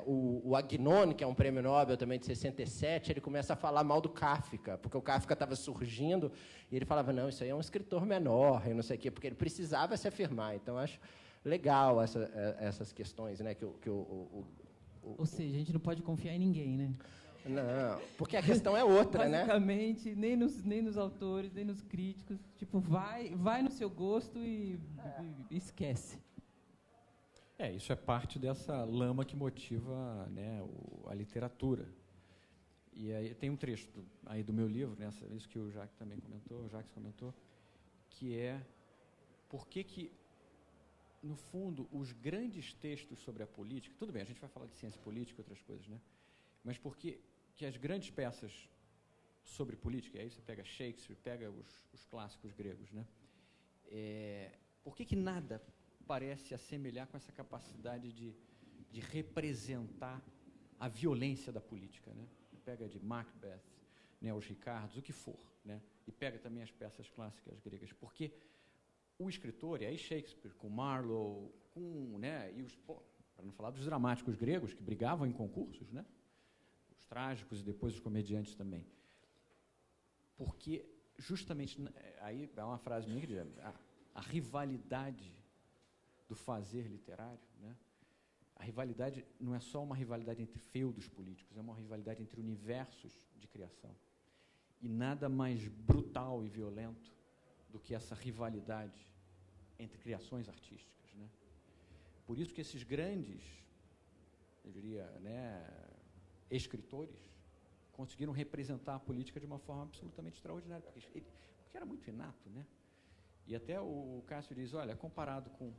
O Agnone, que é um prêmio Nobel também de 67, ele começa a falar mal do Kafka, porque o Kafka estava surgindo, e ele falava, não, isso aí é um escritor menor, e não sei o quê, porque ele precisava se afirmar. Então, acho legal essas questões, né?
Ou seja, a gente não pode confiar em ninguém, né?
Não, porque a questão é outra, né?
Basicamente, nem nos autores, nem nos críticos. Tipo, vai no seu gosto e esquece.
Isso é parte dessa lama que motiva, né, a literatura. E aí tem um trecho aí do meu livro, né, isso que o Jacques também comentou, que é por que, no fundo, os grandes textos sobre a política, tudo bem, a gente vai falar de ciência política e outras coisas, né, mas por que as grandes peças sobre política, aí você pega Shakespeare, pega os clássicos gregos, né, por que nada parece assemelhar com essa capacidade de representar a violência da política, né? Pega de Macbeth, né, os Ricardos, o que for, né? E pega também as peças clássicas gregas, porque o escritor, e aí Shakespeare, com Marlowe, né, e para não falar dos dramáticos gregos que brigavam em concursos, né? Os trágicos e depois os comediantes também, porque justamente aí é uma frase minha que diz a rivalidade do fazer literário, né? A rivalidade não é só uma rivalidade entre feudos políticos, é uma rivalidade entre universos de criação. E nada mais brutal e violento do que essa rivalidade entre criações artísticas, né? Por isso que esses grandes, eu diria, né, escritores conseguiram representar a política de uma forma absolutamente extraordinária, porque era muito inato, né? E até o Cássio diz, olha, comparado com,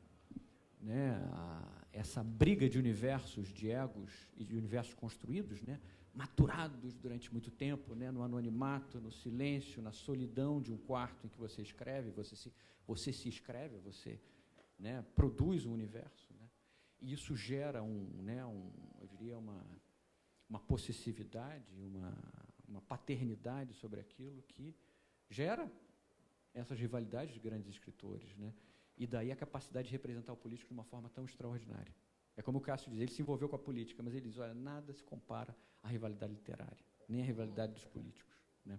né, essa briga de universos, de egos e de universos construídos, né, maturados durante muito tempo, né, no anonimato, no silêncio, na solidão de um quarto em que você escreve, você se escreve, você, né, produz um universo, né, e isso gera eu diria uma possessividade, uma paternidade sobre aquilo que gera essas rivalidades de grandes escritores, né? E daí a capacidade de representar o político de uma forma tão extraordinária. É como o Cássio diz, ele se envolveu com a política, mas ele diz, olha, nada se compara à rivalidade literária, nem à rivalidade dos políticos, né?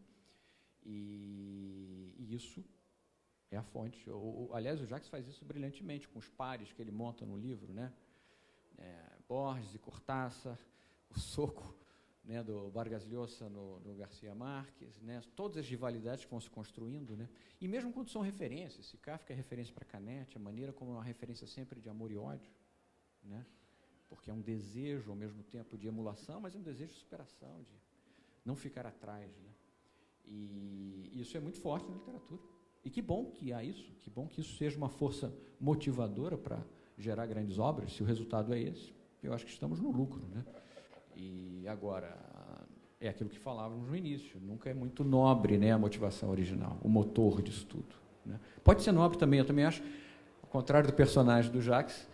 E isso é a fonte. Aliás, o Jacques faz isso brilhantemente, com os pares que ele monta no livro, né? Borges e Cortázar, o soco, né, do Vargas Llosa no Garcia Marques, né, todas as rivalidades que vão se construindo, né, e mesmo quando são referências, se Kafka é referência para Canetti, a maneira como é uma referência sempre de amor e ódio, né, porque é um desejo ao mesmo tempo de emulação, mas é um desejo de superação, de não ficar atrás, né, e isso é muito forte na literatura. E que bom que há isso, que bom que isso seja uma força motivadora para gerar grandes obras. Se o resultado é esse, eu acho que estamos no lucro, né? E agora, é aquilo que falávamos no início, nunca é muito nobre, né, a motivação original, o motor disso tudo, né? Pode ser nobre também, eu também acho, ao contrário do personagem do Jacques,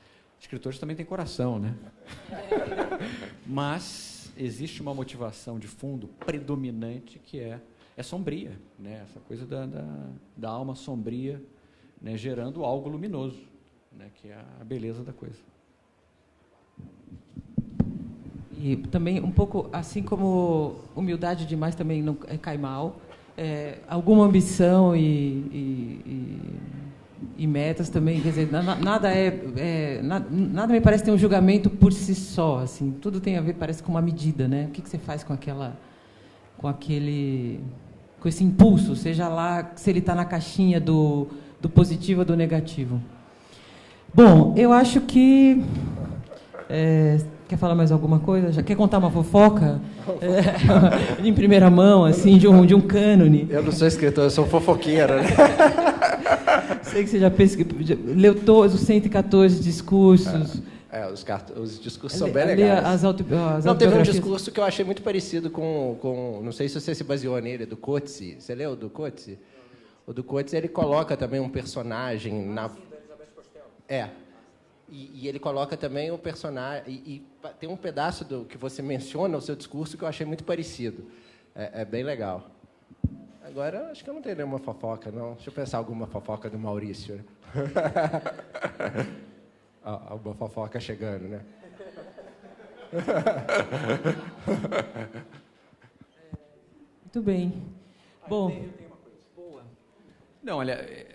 Escritores também têm coração, né? Mas existe uma motivação de fundo predominante que é sombria, né? Essa coisa da alma sombria, né? Gerando algo luminoso, né? Que é a beleza da coisa.
E também um pouco, assim como humildade demais também não cai mal, alguma ambição e metas também, quer dizer, nada me parece ter um julgamento por si só, assim, tudo tem a ver, parece, com uma medida, né? O que você faz com esse impulso, seja lá se ele está na caixinha do positivo ou do negativo. Bom, eu acho que quer falar mais alguma coisa? Já quer contar uma fofoca? Em primeira mão, assim, de um cânone?
Eu não sou escritor, eu sou fofoqueiro. Né?
Sei que você já leu todos os 114 discursos.
Os discursos são bem legais. Não, teve um discurso que eu achei muito parecido com... Não sei se você se baseou nele, do Coetzee. Você leu do Coetzee? O do Coetzee, ele coloca também um personagem na... E ele coloca também o personagem... E tem um pedaço que você menciona no seu discurso que eu achei muito parecido. É bem legal. Agora, acho que eu não tenho nenhuma fofoca, não. Deixa eu pensar alguma fofoca do Maurício. Uma fofoca chegando, né?
Muito bem. Bom...
Eu tenho uma coisa. Boa. Não, olha...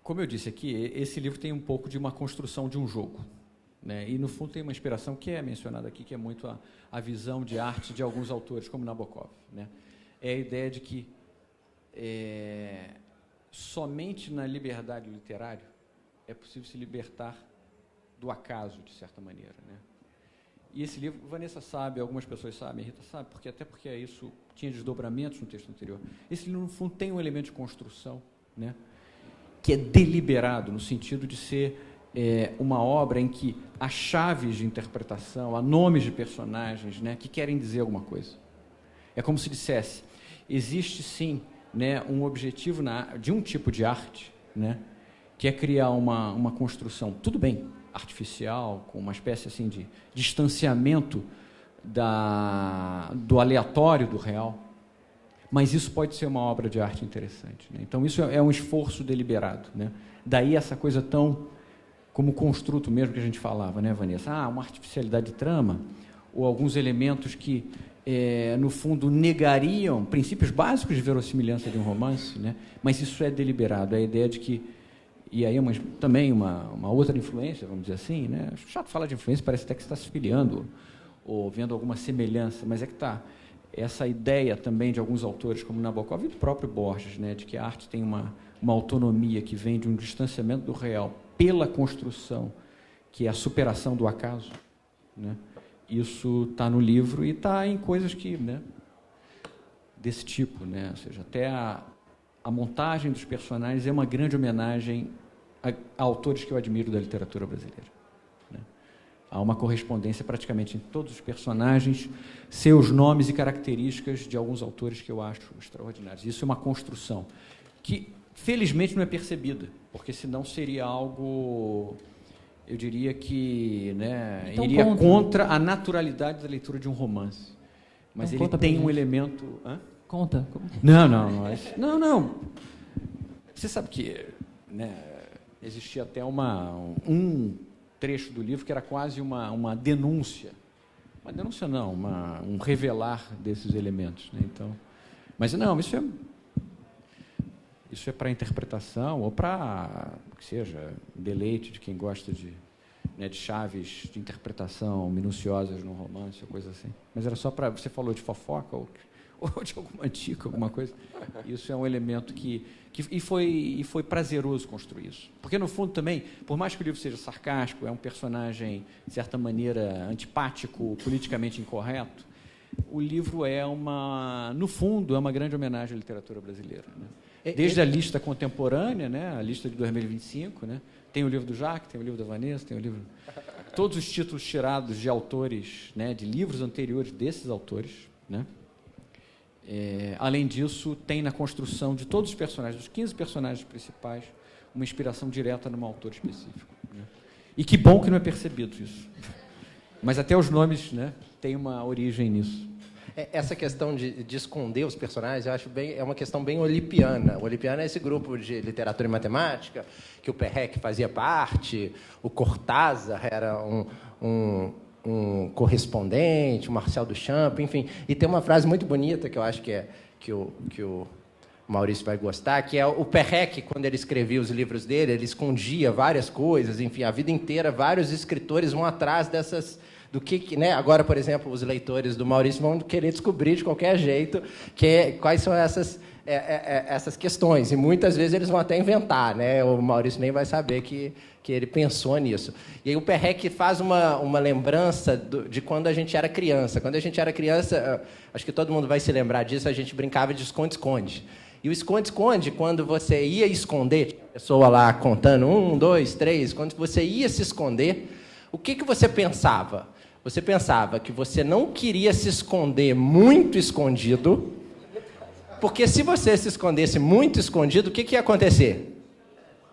Como eu disse aqui, esse livro tem um pouco de uma construção de um jogo, né? E, no fundo, tem uma inspiração que é mencionada aqui, que é muito a visão de arte de alguns autores, como Nabokov, né? É a ideia de que somente na liberdade literária é possível se libertar do acaso, de certa maneira, né? E esse livro, Vanessa sabe, algumas pessoas sabem, Rita sabe, porque isso tinha desdobramentos no texto anterior. Esse livro, no fundo, tem um elemento de construção, né? Que é deliberado, no sentido de ser uma obra em que há chaves de interpretação, há nomes de personagens, né, que querem dizer alguma coisa. É como se dissesse, existe sim, né, um objetivo de um tipo de arte, né, que é criar uma construção, tudo bem, artificial, com uma espécie assim, de distanciamento do aleatório do real, mas isso pode ser uma obra de arte interessante, né? Então, isso é um esforço deliberado, né? Daí essa coisa tão, como construto mesmo que a gente falava, né, Vanessa? Uma artificialidade de trama, ou alguns elementos que, no fundo, negariam princípios básicos de verossimilhança de um romance, né? Mas isso é deliberado, é a ideia de que, e aí também uma outra influência, vamos dizer assim, né? Chato falar de influência, parece até que você está se filiando, ou vendo alguma semelhança, mas é que está... Essa ideia também de alguns autores, como Nabokov e do próprio Borges, né, de que a arte tem uma autonomia que vem de um distanciamento do real pela construção, que é a superação do acaso, né? Isso está no livro e está em coisas que, né, desse tipo, né? Ou seja, até a montagem dos personagens é uma grande homenagem a autores que eu admiro da literatura brasileira. Há uma correspondência praticamente em todos os personagens, seus nomes e características de alguns autores que eu acho extraordinários. Isso é uma construção que, felizmente, não é percebida, porque senão seria algo, eu diria que, né,
então,
iria contra a naturalidade da leitura de um romance. Mas
então,
ele tem um elemento... Hã?
Conta.
Não. Você sabe que, né, existia até um trecho do livro que era quase uma denúncia. Uma denúncia não, um revelar desses elementos, né? Então, mas não, isso é para interpretação ou para que seja deleite de quem gosta de chaves de interpretação minuciosas num romance ou coisa assim. Mas era só para... Você falou de fofoca ou de alguma dica, alguma coisa. Isso é um elemento que foi prazeroso construir isso. Porque, no fundo, também, por mais que o livro seja sarcástico, é um personagem, de certa maneira, antipático, politicamente incorreto, o livro no fundo, é uma grande homenagem à literatura brasileira, né? Desde a lista contemporânea, né, a lista de 2025, né, tem o livro do Jacques, tem o livro da Vanessa, tem o livro... Todos os títulos tirados de autores, né, de livros anteriores desses autores, né? Além disso, tem na construção de todos os personagens, dos 15 personagens principais, uma inspiração direta num autor específico, né? E que bom que não é percebido isso. Mas até os nomes, né, têm uma origem nisso.
Essa questão de esconder os personagens, eu acho é uma questão bem olipiana. O Olipiana é esse grupo de literatura e matemática, que o Perrec fazia parte, o Cortázar era um correspondente, o Marcel Duchamp, enfim. E tem uma frase muito bonita que eu acho que o Maurício vai gostar, que é o Perrec, quando ele escrevia os livros dele, ele escondia várias coisas, enfim, a vida inteira vários escritores vão atrás dessas... né? Agora, por exemplo, os leitores do Maurício vão querer descobrir de qualquer jeito quais são essas questões. E muitas vezes eles vão até inventar, né? O Maurício nem vai saber que ele pensou nisso. E aí o Perrec faz uma lembrança de quando a gente era criança. Quando a gente era criança, acho que todo mundo vai se lembrar disso, a gente brincava de esconde-esconde. E o esconde-esconde, quando você ia esconder, a pessoa lá contando 1, 2, 3, quando você ia se esconder, o que você pensava? Você pensava que você não queria se esconder muito escondido, porque se você se escondesse muito escondido, o que ia acontecer?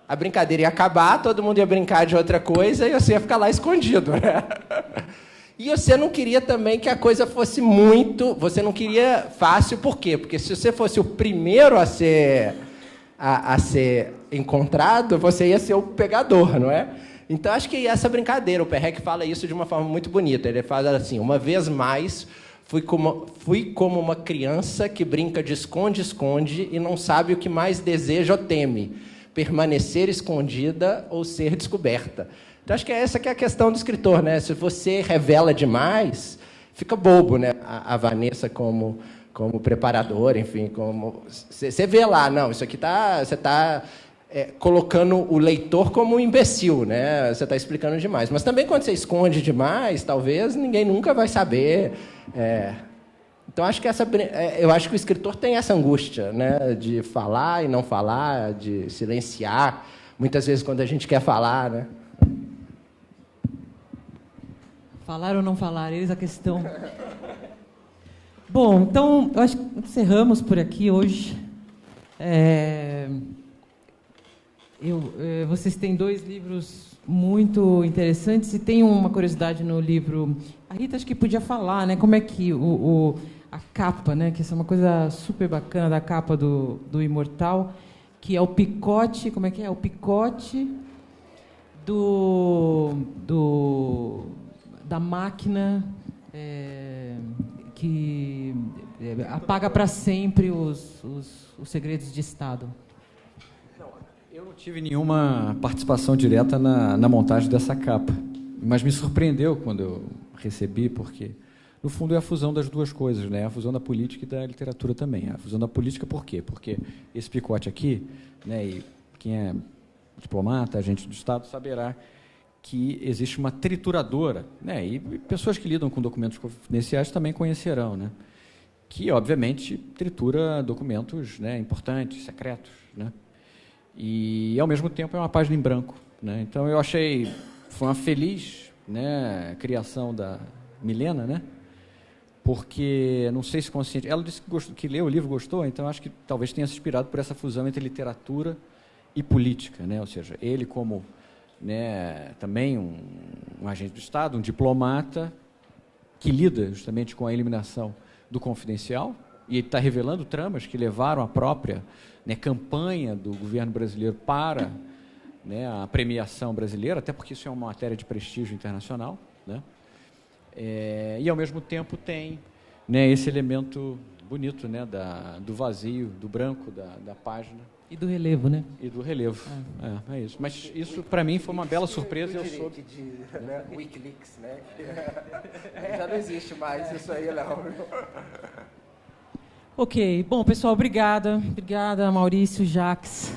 A brincadeira ia acabar, todo mundo ia brincar de outra coisa e você ia ficar lá escondido, né? E você não queria também que a coisa fosse muito... Você não queria fácil, por quê? Porque se você fosse o primeiro a ser encontrado, você ia ser o pegador, não é? Então, acho que essa brincadeira, o Perrec fala isso de uma forma muito bonita. Ele fala assim, uma vez mais, fui como uma criança que brinca de esconde-esconde e não sabe o que mais deseja ou teme, permanecer escondida ou ser descoberta. Então, acho que essa que é a questão do escritor, né? Se você revela demais, fica bobo, né? A Vanessa como preparadora, enfim, você vê lá, não, isso aqui você está... colocando o leitor como um imbecil, né? Você está explicando demais. Mas também quando você esconde demais, talvez ninguém nunca vai saber. Então acho que eu acho que o escritor tem essa angústia, né? De falar e não falar, de silenciar. Muitas vezes quando a gente quer falar, né?
Falar ou não falar, eis a questão. Bom, então eu acho que encerramos por aqui hoje. Vocês têm 2 livros muito interessantes e tem uma curiosidade no livro. A Rita acho que podia falar, né? Como é que a capa, né? Que essa é uma coisa super bacana da capa do Imortal, que é o picote. Como é que é? O picote da máquina que apaga para sempre os segredos de Estado.
Eu não tive nenhuma participação direta na montagem dessa capa, mas me surpreendeu quando eu recebi, porque, no fundo, é a fusão das duas coisas, né? A fusão da política e da literatura também. A fusão da política, por quê? Porque esse picote aqui, né, e quem é diplomata, agente do Estado, saberá que existe uma trituradora, né, e pessoas que lidam com documentos confidenciais também conhecerão, né, que, obviamente, tritura documentos, né, importantes, secretos, né, e, ao mesmo tempo, é uma página em branco, né. Então, eu achei, foi uma feliz, né, criação da Milena, né, porque, não sei se consciente, ela disse que leu o livro, gostou, então acho que talvez tenha se inspirado por essa fusão entre literatura e política, né, ou seja, ele como, né, também um agente do Estado, um diplomata que lida justamente com a eliminação do confidencial, e ele está revelando tramas que levaram a própria, né, campanha do governo brasileiro para, né, a premiação brasileira, até porque isso é uma matéria de prestígio internacional, né, e ao mesmo tempo tem, né, esse elemento bonito, né, do vazio, do branco da página.
E do relevo, né?
E do relevo. É isso. Mas isso, para mim, foi uma bela surpresa.
Eu soube né? Wikileaks, né? Já não existe mais isso aí, não.
Ok. Bom, pessoal, obrigada. Obrigada, Maurício, Jacques.